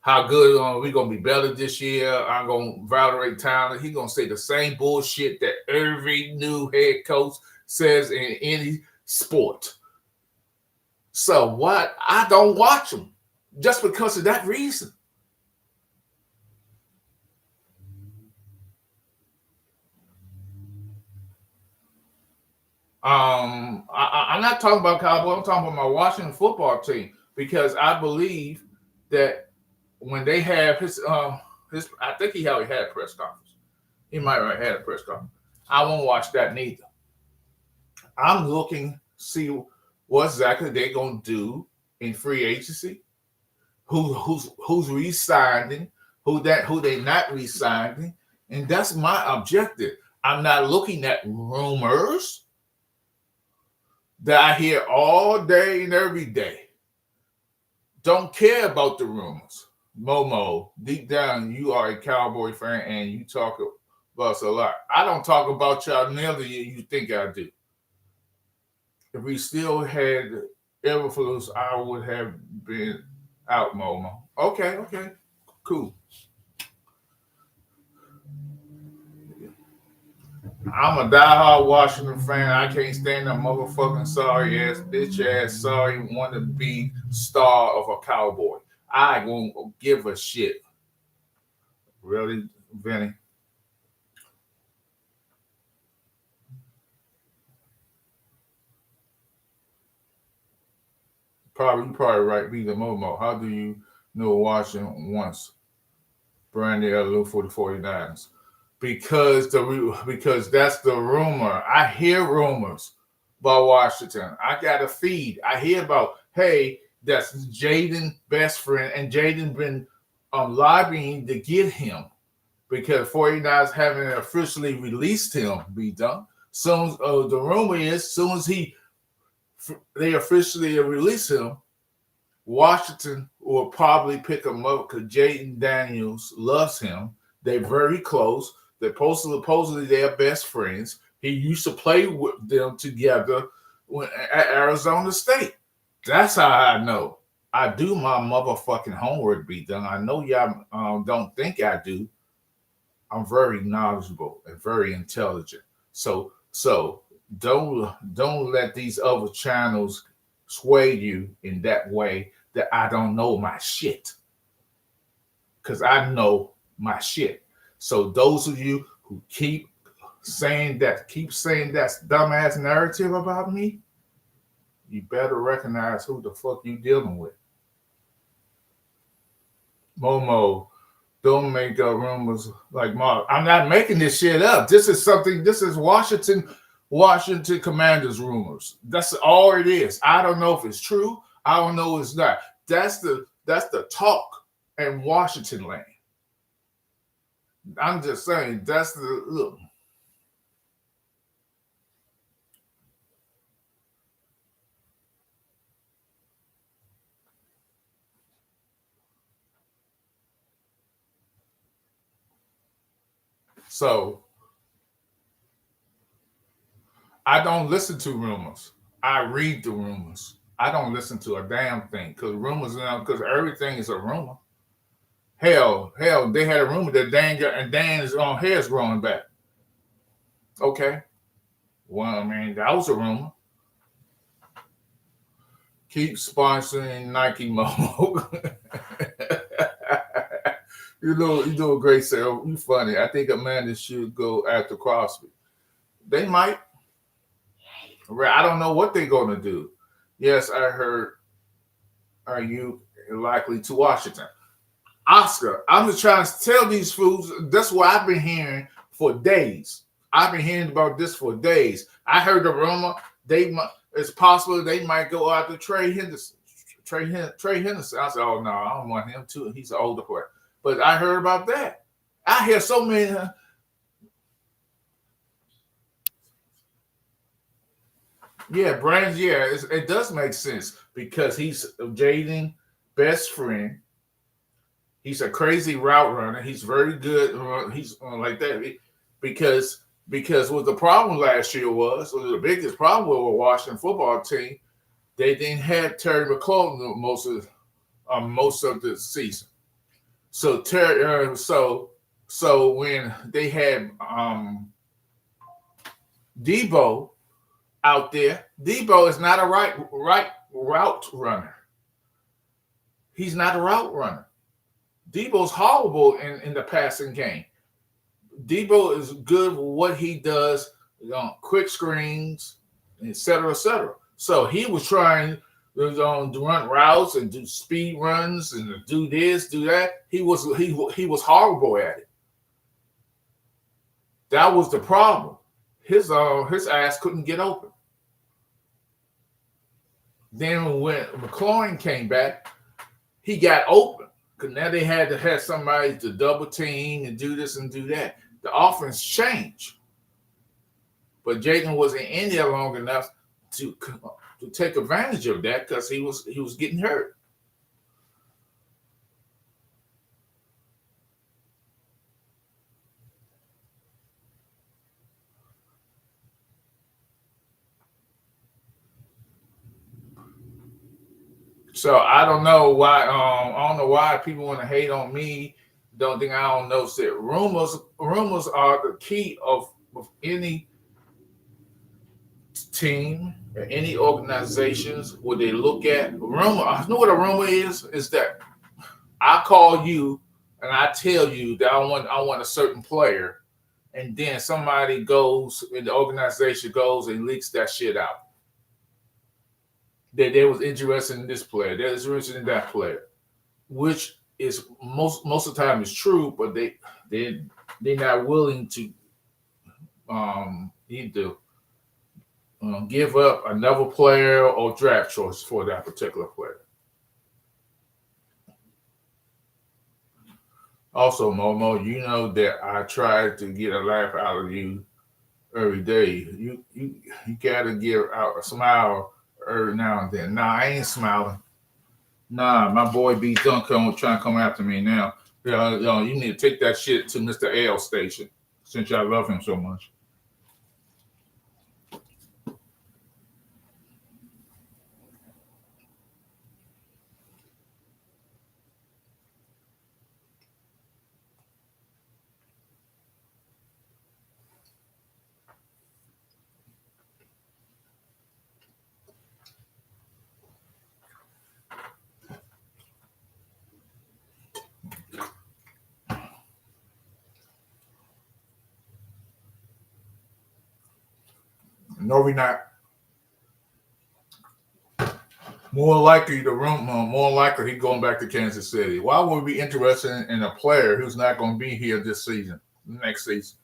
How good we're gonna be better this year. I'm gonna validate talent. He's gonna say the same bullshit that every new head coach says in any sport. So what? I don't watch them just because of that reason. I'm not talking about Cowboys. I'm talking about my Washington football team, because I believe that when they have his I think he already had a press conference. He might have had a press conference. I won't watch that neither. I'm looking see what exactly they're gonna do in free agency. Who's re-signing, who they not re-signing, and that's my objective. I'm not looking at rumors that I hear all day and every day. Don't care about the rumors. Momo, deep down, you are a Cowboy fan and you talk about us a lot. I don't talk about y'all nearly you think I do. If we still had Everflus, I would have been out, Momo. Okay, cool. I'm a diehard Washington fan. I can't stand that motherfucking sorry ass, bitch ass, sorry wannabe star of a Cowboy. I won't give a shit. Really, Vinny? You're probably right. Be the Momo. How do you know Washington wants Brandy Alou for the 49ers? Because that's the rumor. I hear rumors about Washington. I got a feed. I hear about, hey, that's Jaden's best friend, and Jaden been lobbying to get him because 49ers haven't officially released him. Be done. Soon the rumor is, soon as they officially release him, Washington will probably pick him up because Jaden Daniels loves him. They're very close. They're supposedly they're best friends. He used to play with them together at Arizona State. That's how I know. I do my motherfucking homework, be done. I know y'all don't think I do. I'm very knowledgeable and very intelligent. So don't let these other channels sway you in that way that I don't know my shit. Because I know my shit. So those of you who keep keep saying that dumbass narrative about me, you better recognize who the fuck you dealing with. Momo, don't make up rumors like Mark. I'm not making this shit up. This is Washington Commanders rumors. That's all it is. I don't know if it's true. I don't know if it's not. That's the talk in Washington land. I'm just saying that's the look. So I don't listen to rumors. I read the rumors. I don't listen to a damn thing because rumors now because everything is a rumor. Hell, they had a rumor that Dan's hair's growing back. Okay, well, I mean that was a rumor. Keep sponsoring Nike Momo. You do a great sale. You funny. I think Amanda should go after Crosby. They might. I don't know what they're going to do. Yes, I heard. Are you likely to Washington? Oscar, I'm just trying to tell these fools. That's what I've been hearing for days. I've been hearing about this for days. I heard the rumor. It's possible they might go after Trey Henderson. Trey Henderson. I said, oh no, I don't want him too. He's an older player. But I heard about that. I hear so many. Yeah, Brands. Yeah, it does make sense because he's Jaden best friend. He's a crazy route runner. He's very good. He's like that because what the problem last year was the biggest problem with the Washington football team. They didn't have Terry McLaurin most of the season. So so when they had Debo out there, Debo is not a right route runner. He's not a route runner. Debo's horrible in the passing game. Debo is good for what he does, quick screens, et cetera, et cetera. So he was trying to run routes and do speed runs and do this, do that. He was horrible at it. That was the problem. His ass couldn't get open. Then when McLaurin came back, he got open. Because now they had to have somebody to double team and do this and do that. The offense changed. But Jaden wasn't in there long enough to take advantage of that because he was getting hurt. So I don't know why. I don't know why people want to hate on me. Don't think I don't know. Shit. Rumors are the key of any team or any organizations where they look at rumor. I know what a rumor is. Is that I call you and I tell you that I want a certain player, and then somebody goes and the organization goes and leaks that shit out. That they was interested in this player, they was interested in that player, which is most of the time is true, but they're not willing to either give up another player or draft choice for that particular player. Also, Momo, you know that I try to get a laugh out of you every day. You gotta give out a smile every now and then. Nah, I ain't smiling. Nah, my boy B Duncan trying to come after me now. You need to take that shit to Mr. L station since y'all love him so much. No, we're not. More likely he's going back to Kansas City. Why would we be interested in a player who's not going to be here this season, next season?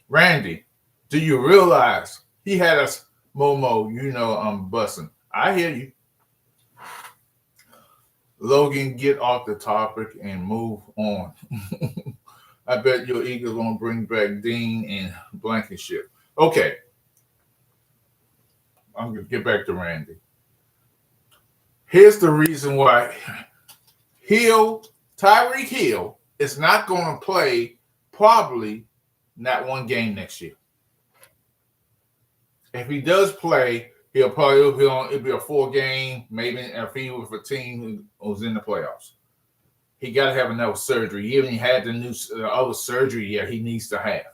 Randy, do you realize he had us, Momo, I'm bussing. I hear you. Logan, get off the topic and move on. I bet your Eagles going to bring back Dean and Blankenship. Okay. I'm going to get back to Randy. Here's the reason why Tyreek Hill is not going to play probably not one game next year. If he does play, it'll be a 4-game, maybe if he was a team who was in the playoffs. He got to have another surgery. He even had the other surgery yet he needs to have.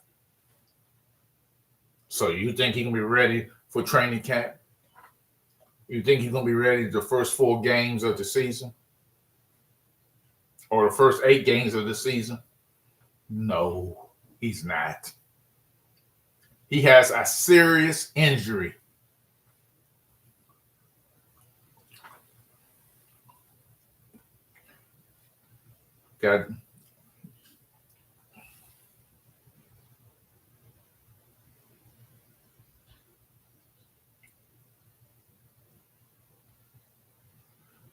So you think he can be ready for training camp? You think he's going to be ready the first 4 games of the season? Or the first 8 games of the season? No, he's not. He has a serious injury. God.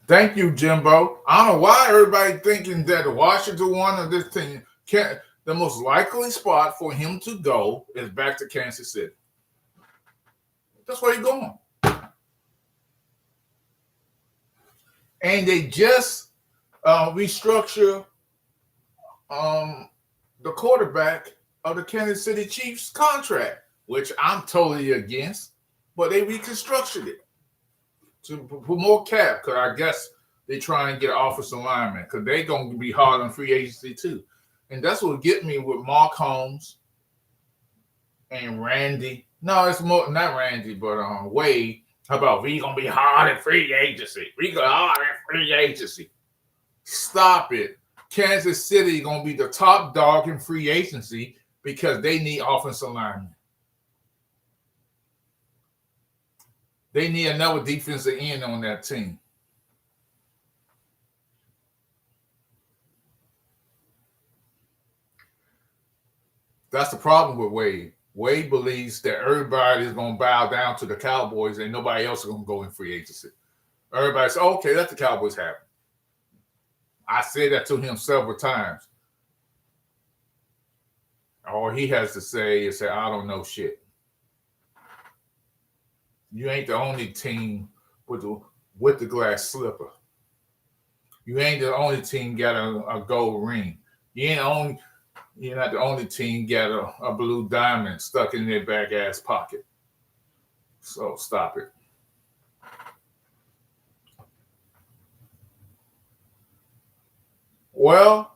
Thank you, Jimbo. I don't know why everybody thinking that the Washington one of this team the most likely spot for him to go is back to Kansas City. That's where he's going. And they just restructure the quarterback of the Kansas City Chiefs contract, which I'm totally against, but they reconstructed it to put more cap, because I guess they try and get an offensive lineman, because they're going to be hard on free agency too. And that's what get me with Mark Holmes and Randy. No, it's more not Randy, but Wade. How about we gonna be hard in free agency? We go hard in free agency. Stop it. Kansas City gonna be the top dog in free agency because they need offensive linemen. They need another defensive end on that team. That's the problem with Wade. Wade believes that everybody is going to bow down to the Cowboys and nobody else is going to go in free agency. Everybody says, okay, let the Cowboys have it. I said that to him several times. All he has to say is that I don't know shit. You ain't the only team with the glass slipper. You ain't the only team got a gold ring. You're not the only team got a blue diamond stuck in their back ass pocket. So stop it. Well,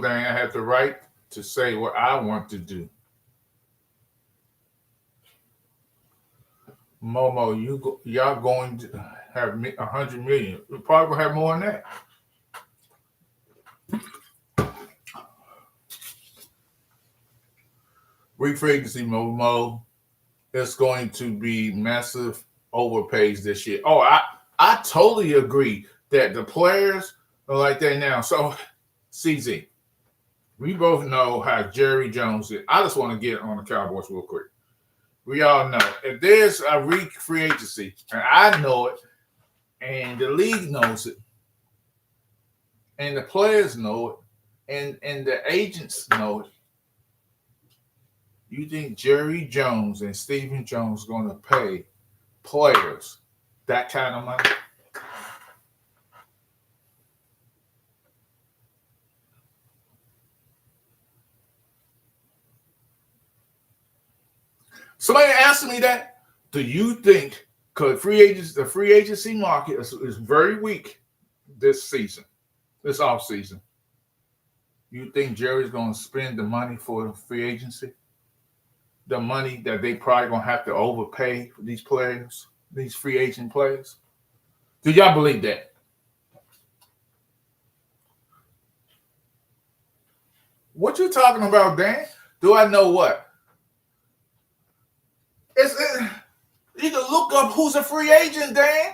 Dan, I have the right to say what I want to do. Momo, y'all going to have $100 million. We probably have more than that. Free agency, Momo, it's going to be massive overpays this year. Oh, I totally agree that the players are like that now. So, CZ, we both know how Jerry Jones is. I just want to get on the Cowboys real quick. We all know if there's a free agency, and I know it, and the league knows it, and the players know it, and the agents know it. You think Jerry Jones and Stephen Jones are going to pay players that kind of money? Somebody asked me that. Do you think, because the free agency market is very weak this season, this offseason, you think Jerry's going to spend the money for the free agency? The money that they probably going to have to overpay for these players, these free agent players? Do y'all believe that? What you talking about, Dan? Do I know what? up who's a free agent, Dan.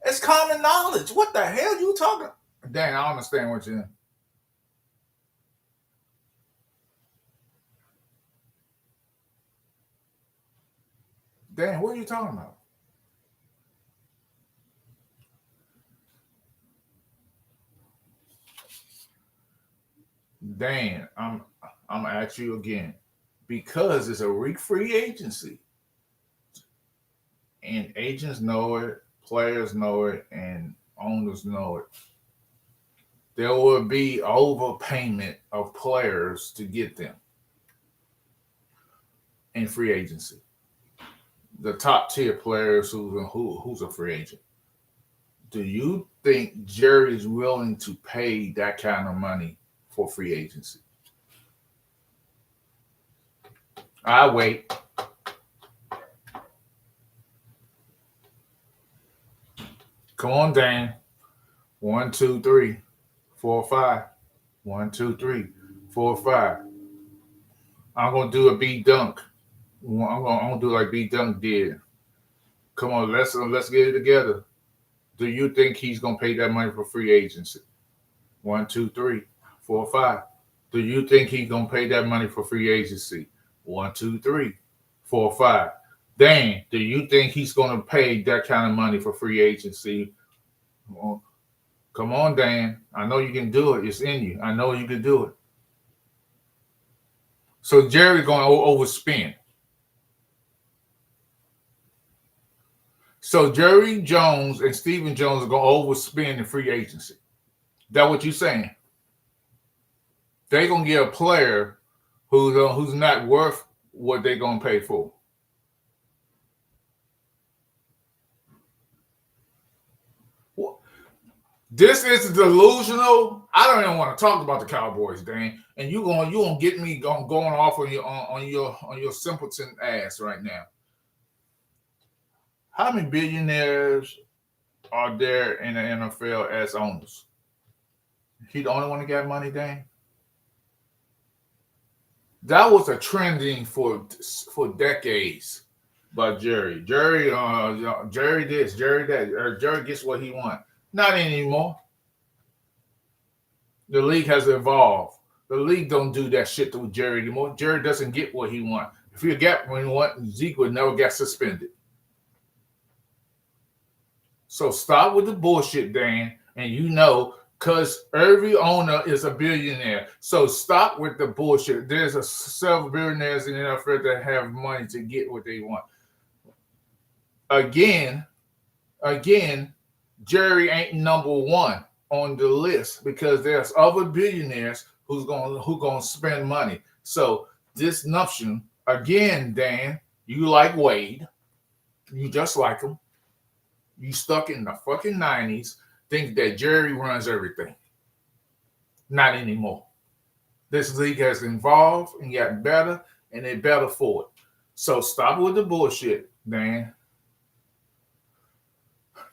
It's common knowledge. What the hell you talking? Dan, I don't understand what you're. Dan, what are you talking about? Dan, I'm gonna ask you again because it's a free agency, and agents know it, players know it, and owners know it. There will be overpayment of players to get them in free agency. The top tier players who's a free agent. Do you think Jerry's willing to pay that kind of money for free agency? I wait. Come on, Dan. 1, 2, 3, 4, 5. 1, 2, 3, 4, 5. I'm gonna do a B dunk. I'm gonna do like B dunk did. Come on, let's get it together. Do you think he's gonna pay that money for free agency? 1, 2, 3, 4, 5. Do you think he's gonna pay that money for free agency? 1, 2, 3, 4, 5. Dan, do you think he's gonna pay that kind of money for free agency? Come on, Dan. I know you can do it. It's in you. I know you can do it. So Jerry's going to overspend. So Jerry Jones and Stephen Jones are going to overspend in free agency. That what you're saying? They're going to get a player who's not worth what they're going to pay for. This is delusional. I don't even want to talk about the Cowboys, Dan. And you gonna get me going off on your simpleton ass right now. How many billionaires are there in the NFL as owners? He the only one that got money, Dan? That was a trending for decades by Jerry. Jerry this, Jerry that, or Jerry gets what he wants. Not anymore. The league has evolved. The league don't do that shit to Jerry anymore. Jerry doesn't get what he wants. If he got what he wants, Zeke would never get suspended. So stop with the bullshit, Dan. And you know, because every owner is a billionaire. So stop with the bullshit. There's several billionaires in the NFL that have money to get what they want. Again, Jerry ain't number one on the list because there's other billionaires who gonna spend money. So this notion again, Dan, you like Wade, you just like him. You stuck in the fucking 90s, think that Jerry runs everything. Not anymore. This league has evolved and got better, and they're better for it. So stop with the bullshit, Dan.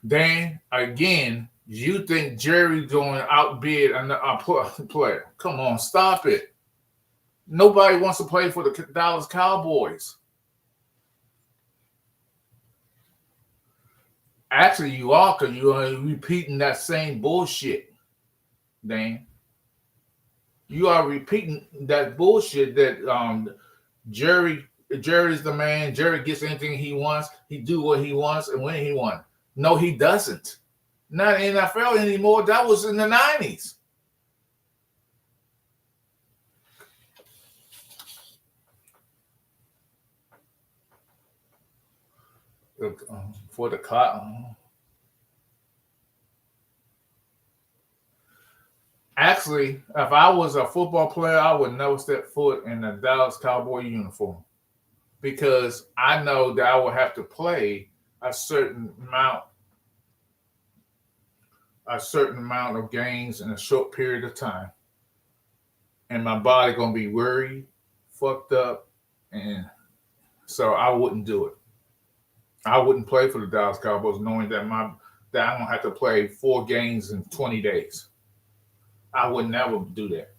Dan, again, you think Jerry's going to outbid a player. Come on, stop it. Nobody wants to play for the Dallas Cowboys. Actually, you are because you are repeating that same bullshit, Dan. You are repeating that bullshit that Jerry's the man. Jerry gets anything he wants. He do what he wants and when he wants. No, he doesn't. Not in NFL anymore. That was in the 90s. For the clock. Actually, if I was a football player, I would never step foot in a Dallas Cowboy uniform because I know that I would have to play a certain amount of games in a short period of time, and my body gonna be worried, fucked up, and so I wouldn't do it. I wouldn't play for the Dallas Cowboys knowing that I'm gonna have to play 4 games in 20 days. I would never do that.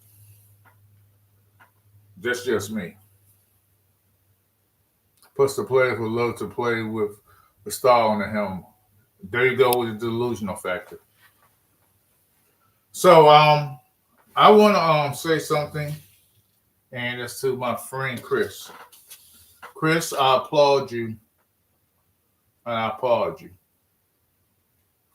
That's just me. Plus, the players would love to play with the star on the helmet. There you go with the delusional factor. So I want to say something, and it's to my friend Chris. Chris, I applaud you, and I applaud you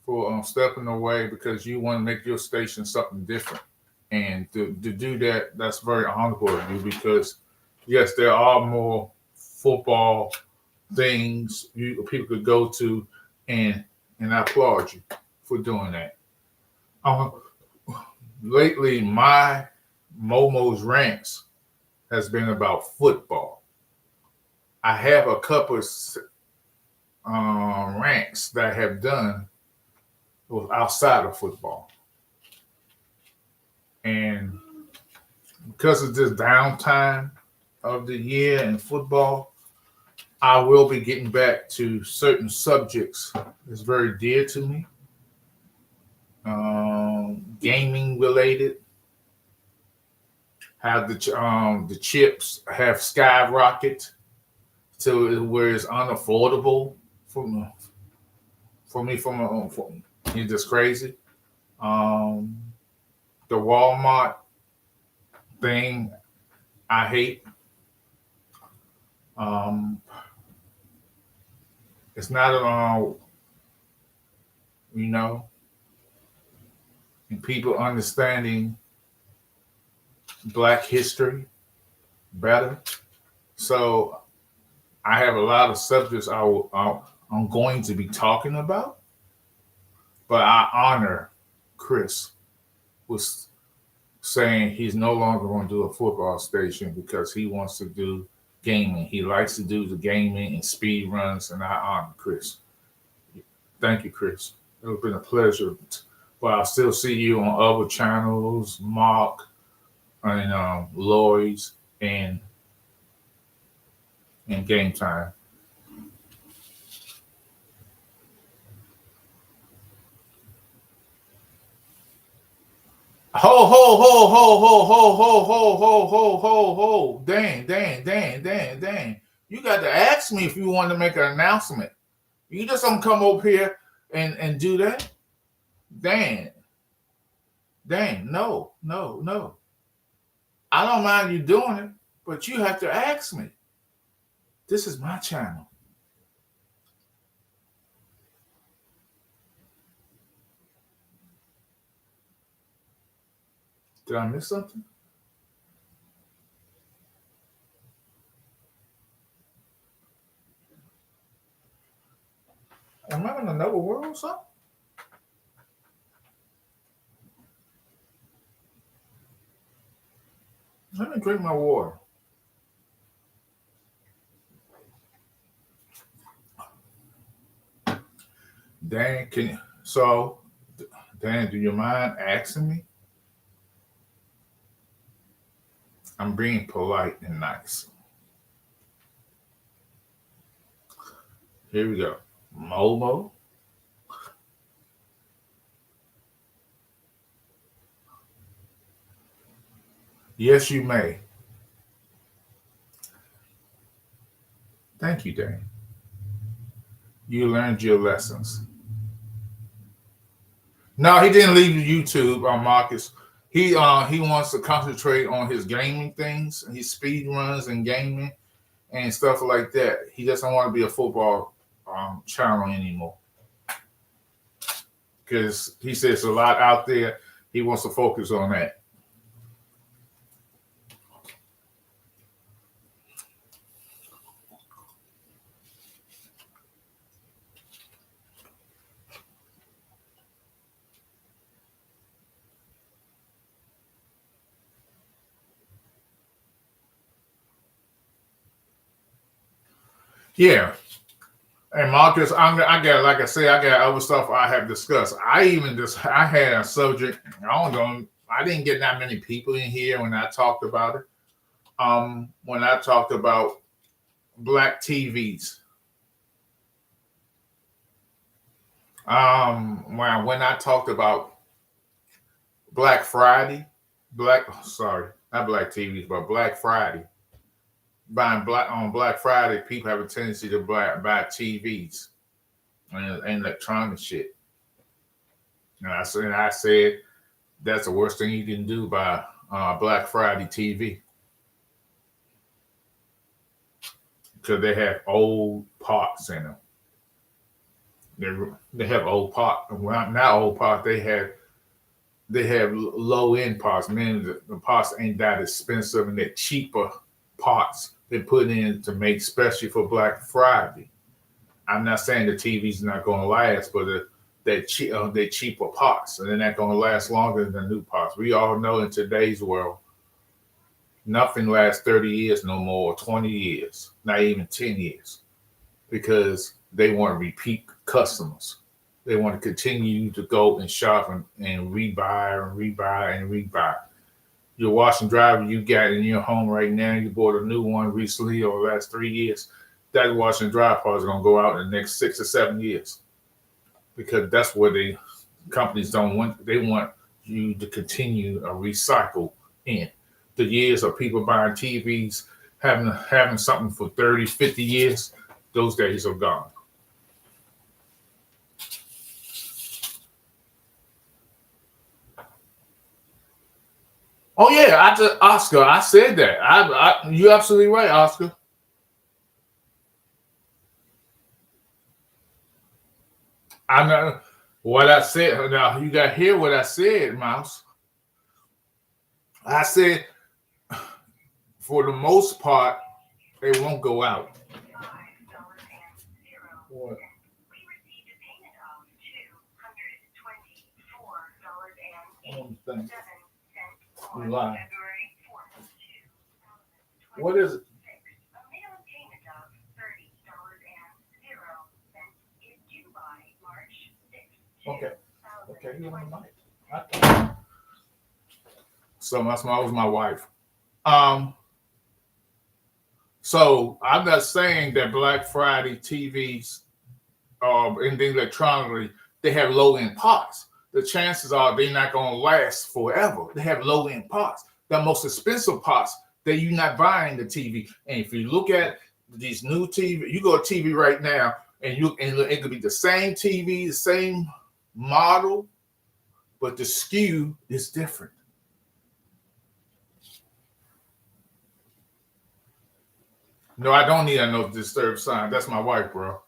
for stepping away because you want to make your station something different. And to do that, that's very honorable of you because, yes, there are more football things people could go to, and I applaud you for doing that. Um, Lately, my Momo's rants has been about football. I have a couple of rants that I have done outside of football. And because of this downtime of the year in football, I will be getting back to certain subjects that's very dear to me, gaming related. How the chips have skyrocketed to where it's unaffordable for me. It's just crazy. Um, the Walmart thing I hate. Um, it's not you know, and people understanding Black history better. So I have a lot of subjects I'm going to be talking about, but I honor Chris was saying he's no longer going to do a football station because he wants to do gaming. He likes to do the gaming and speed runs, and I honor Chris. Thank you, Chris. It's been a pleasure. But I'll still see you on other channels, Mark and Lloyd's and Game Time. Ho ho ho ho ho ho ho ho ho ho ho ho. Dang. You got to ask me if you want to make an announcement. You just don't come up here and do that. Dang. No. I don't mind you doing it, but you have to ask me. This is my channel. Did I miss something? Am I in another world or something? Let me drink my water. Dan, Dan, do you mind asking me? I'm being polite and nice. Here we go. Momo. Yes, you may. Thank you, Dan. You learned your lessons. No, he didn't leave YouTube, Marcus. He wants to concentrate on his gaming things, his speed runs and gaming and stuff like that. He doesn't want to be a football channel anymore because he says a lot out there. He wants to focus on that. Yeah. And Marcus, I got, like I say, I got other stuff I have discussed. I had a subject. I don't know. I didn't get that many people in here when I talked about it. When I talked about Black TVs. When I talked about Black Friday, not Black TVs, but Black Friday. Buying black on Black Friday, people have a tendency to buy TVs. and electronic shit. And I said that's the worst thing you can do by Black Friday TV because they have old parts in them. They have old parts. Well, not old parts. They have low end parts, meaning the parts ain't that expensive and they're cheaper parts they put in to make especially for Black Friday. I'm not saying the TV's not going to last, but they're cheaper parts and they're not going to last longer than the new parts. We all know in today's world, nothing lasts 30 years no more, or 20 years, not even 10 years, because they want repeat customers. They want to continue to go and shop and rebuy and rebuy and rebuy. Your wash and dryer you got in your home right now, you bought a new one recently or the last 3 years, that wash and dryer part is going to go out in the next 6 or 7 years because that's what companies don't want. They want you to continue a recycle in. The years of people buying TVs, having something for 30, 50 years, those days are gone. Oh yeah, Oscar. I said that. You're absolutely right, Oscar. I know what I said. Now you got to hear what I said, Mouse. I said for the most part, they won't go out. What? You lying. What is it? Okay. Okay, you on the mic. So my smile was my wife. Um, so I'm not saying that Black Friday TVs and the electronically they have low end parts. The chances are they're not going to last forever. They have low end parts. The most expensive parts that you're not buying the TV. And if you look at these new TV, you go to TV right now, and it could be the same TV, the same model, but the SKU is different. No, I don't need a no disturb sign. That's my wife, bro.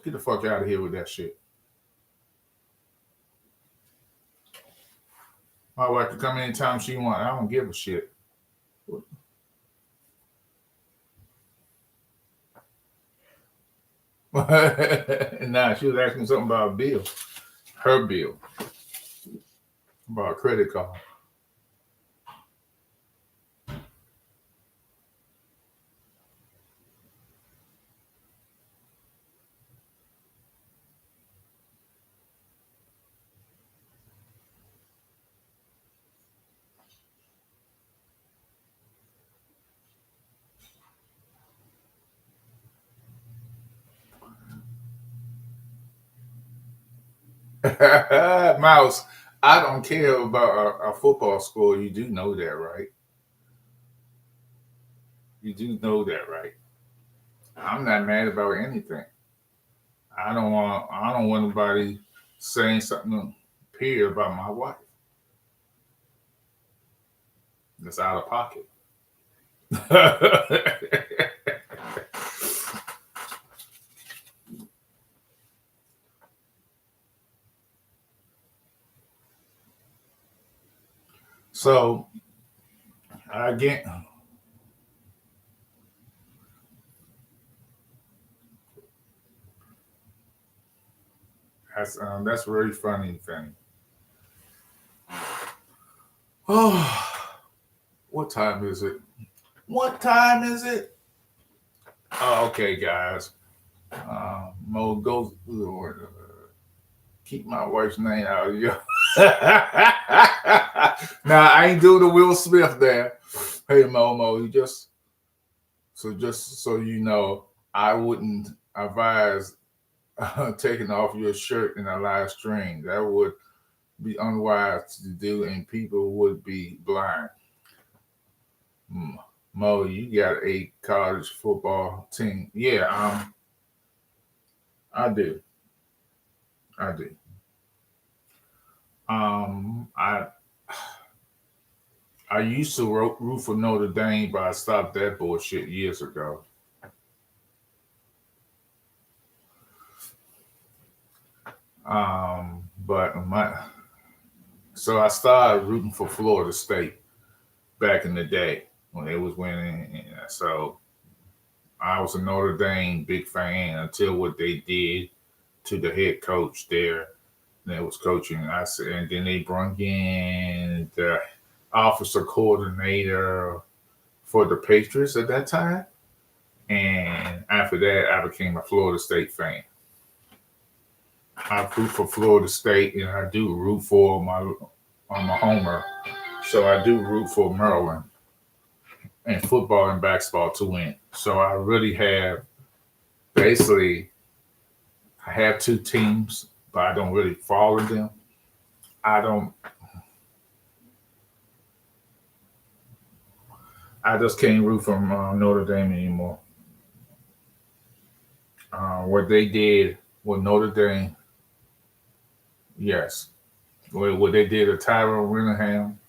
Get the fuck out of here with that shit. My wife can come anytime she wants. I don't give a shit. Nah, she was asking something about a bill. Her bill. About a credit card. Mouse, I don't care about a football score. You do know that, right? You do know that, right? I'm not mad about anything. I don't want nobody saying something period about my wife. That's out of pocket. So again, that's very funny thing. Oh, what time is it? What time is it? Oh, okay, guys. Mo goes. Lord, keep my wife's name out of your. Now I ain't doing the Will Smith there. Hey Momo, just so you know, I wouldn't advise taking off your shirt in a live stream. That would be unwise to do, and people would be blind. Mo, you got a college football team? Yeah, I do. I do. I used to root for Notre Dame, but I stopped that bullshit years ago. But so I started rooting for Florida State back in the day when they was winning. So I was a Notre Dame big fan until what they did to the head coach there that was coaching. I said, and then they brought in the officer coordinator for the Patriots at that time. And after that, I became a Florida State fan. I root for Florida State, and I do root for I'm a homer, so I do root for Maryland and football and basketball to win. So I really have basically I have two teams, but I don't really follow them. I don't. I just can't root for Notre Dame anymore. What they did with Notre Dame, yes. What they did to Tyrone Willingham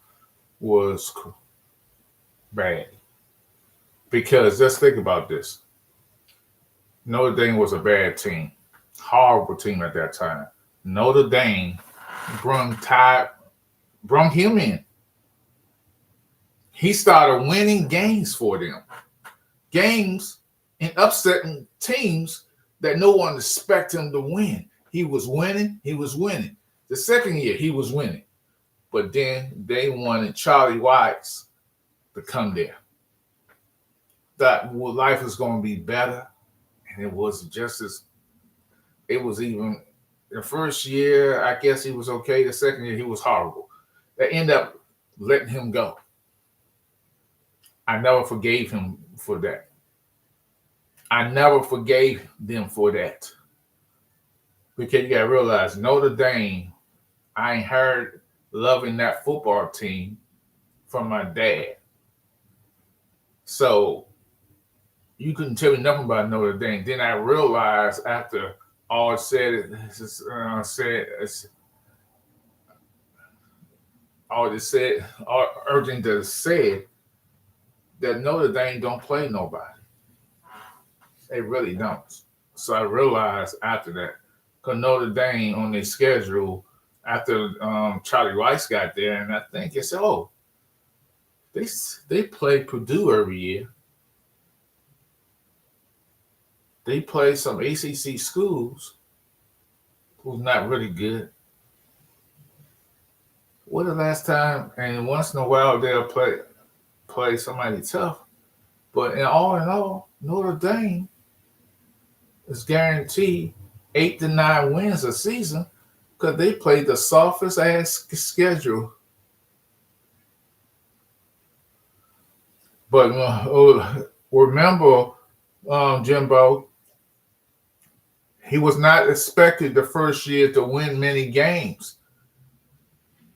was bad. Because let's think about this. Notre Dame was a bad team, horrible team at that time. Notre Dame brung him in. He started winning games for them, games and upsetting teams that no one expected him to win. He was winning. He was winning. The second year, he was winning. But then they wanted Charlie Weis to come there. That life was going to be better. And it was just as, it was even, the first year, I guess he was okay. The second year, he was horrible. They ended up letting him go. I never forgave him for that. I never forgave them for that. Because you got to realize, Notre Dame, I ain't heard loving that football team from my dad. So you couldn't tell me nothing about Notre Dame. Then I realized after all everything that said, that Notre Dame don't play nobody. They really don't. So I realized after that, because Notre Dame on their schedule, after Charlie Weis got there, and I think it's, they play Purdue every year. They play some ACC schools who's not really good. What the last time, and once in a while they'll play somebody tough. But in all, Notre Dame is guaranteed 8 to 9 wins a season because they play the softest ass schedule. But remember, Jimbo, he was not expected the first year to win many games.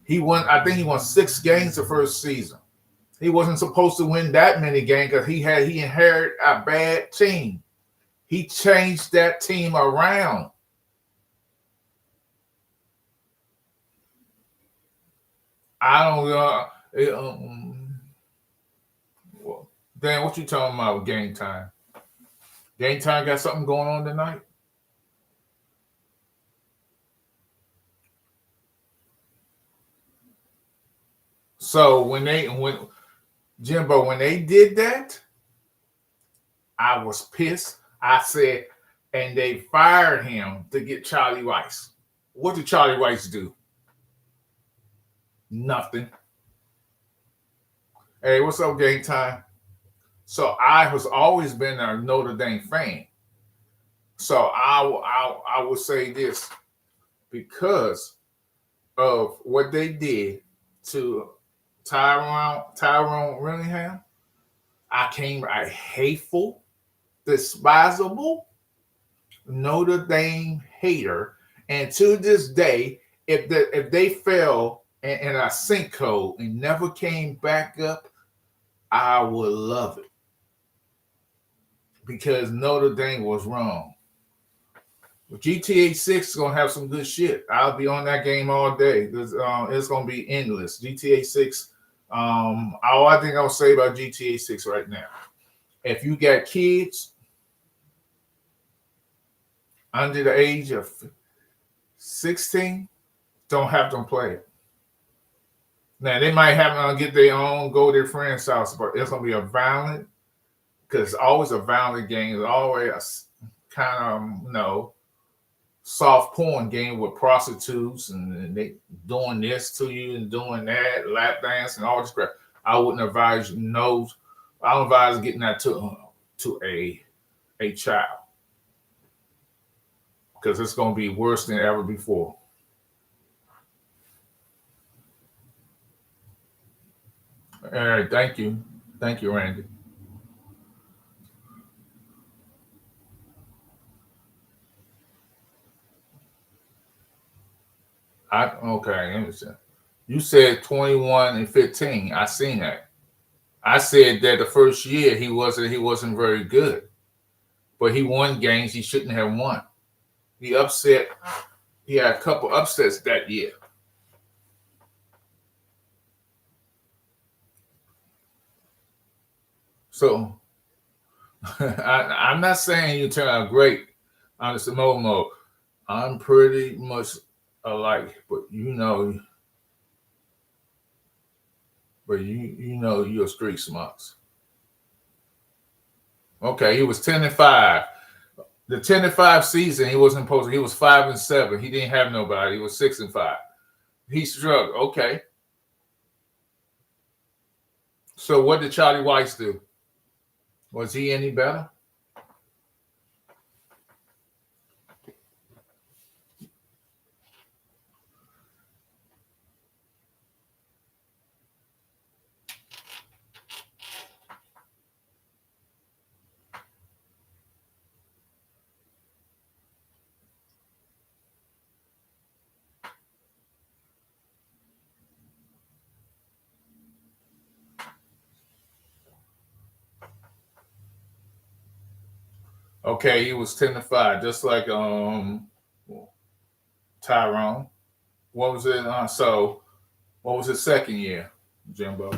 I think he won 6 games the first season. He wasn't supposed to win that many games because he inherited a bad team. He changed that team around. I don't Dan, what you talking about Game Time? Game Time got something going on tonight? So when Jimbo, when they did that, I was pissed. I said, and they fired him to get Charlie Weis. What did Charlie Weis do? Nothing. Hey, what's up, Game Time? So I was always been a Notre Dame fan. So I will say this, because of what they did to Tyrone Willingham, I hateful, despisable Notre Dame hater. And to this day, if they fell in a sinkhole and never came back up, I would love it. Because Notre Dame was wrong. GTA 6 is gonna have some good shit. I'll be on that game all day. It's gonna be endless. GTA 6. All I think I'll say about GTA 6 right now. If you got kids under the age of 16, don't have them play it. Now they might have to get their own, go to their friend's house, but it's gonna be a violent, because it's always a violent game. It's always kind of soft porn game with prostitutes and they doing this to you and doing that, lap dance and all this crap. I wouldn't advise I don't advise getting that to a child, because it's gonna be worse than ever before. All right, thank you. Thank you, Randy. Okay, let me see. You said 21 and 15. I seen that. I said that the first year he wasn't very good, but he won games he shouldn't have won. He upset. He had a couple upsets that year. So I'm not saying you turn out great on the Momo. I'm pretty much alike, but you're street smarts. Okay, he was 10-5. The 10-5 season, he wasn't supposed to. He was 5-7. He didn't have nobody. He was 6-5. He struggled. Okay. So what did Charlie Weiss do? Was he any better? Okay, he was 10-5, just like Tyrone. What was it? So what was his second year, Jimbo?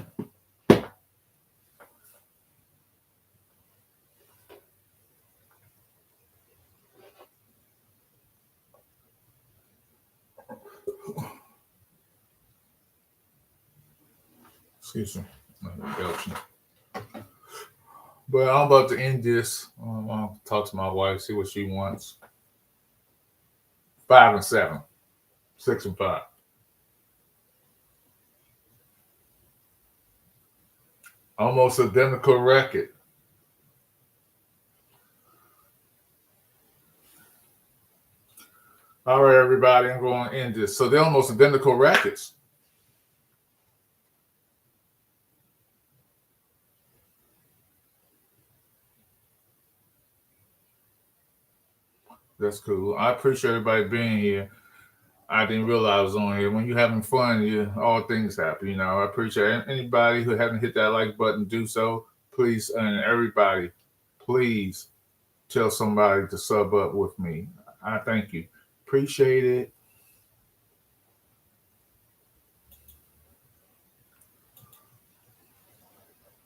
Excuse me. But I'm about to end this. I'll talk to my wife, see what she wants. 5-7, 6-5. Almost identical record. All right, everybody, I'm going to end this. So they're almost identical records. That's cool. I appreciate everybody being here. I didn't realize I was on here. When you're having fun, all things happen. I appreciate anybody who hasn't hit that like button, do so. Please, and everybody, please tell somebody to sub up with me. I thank you. Appreciate it.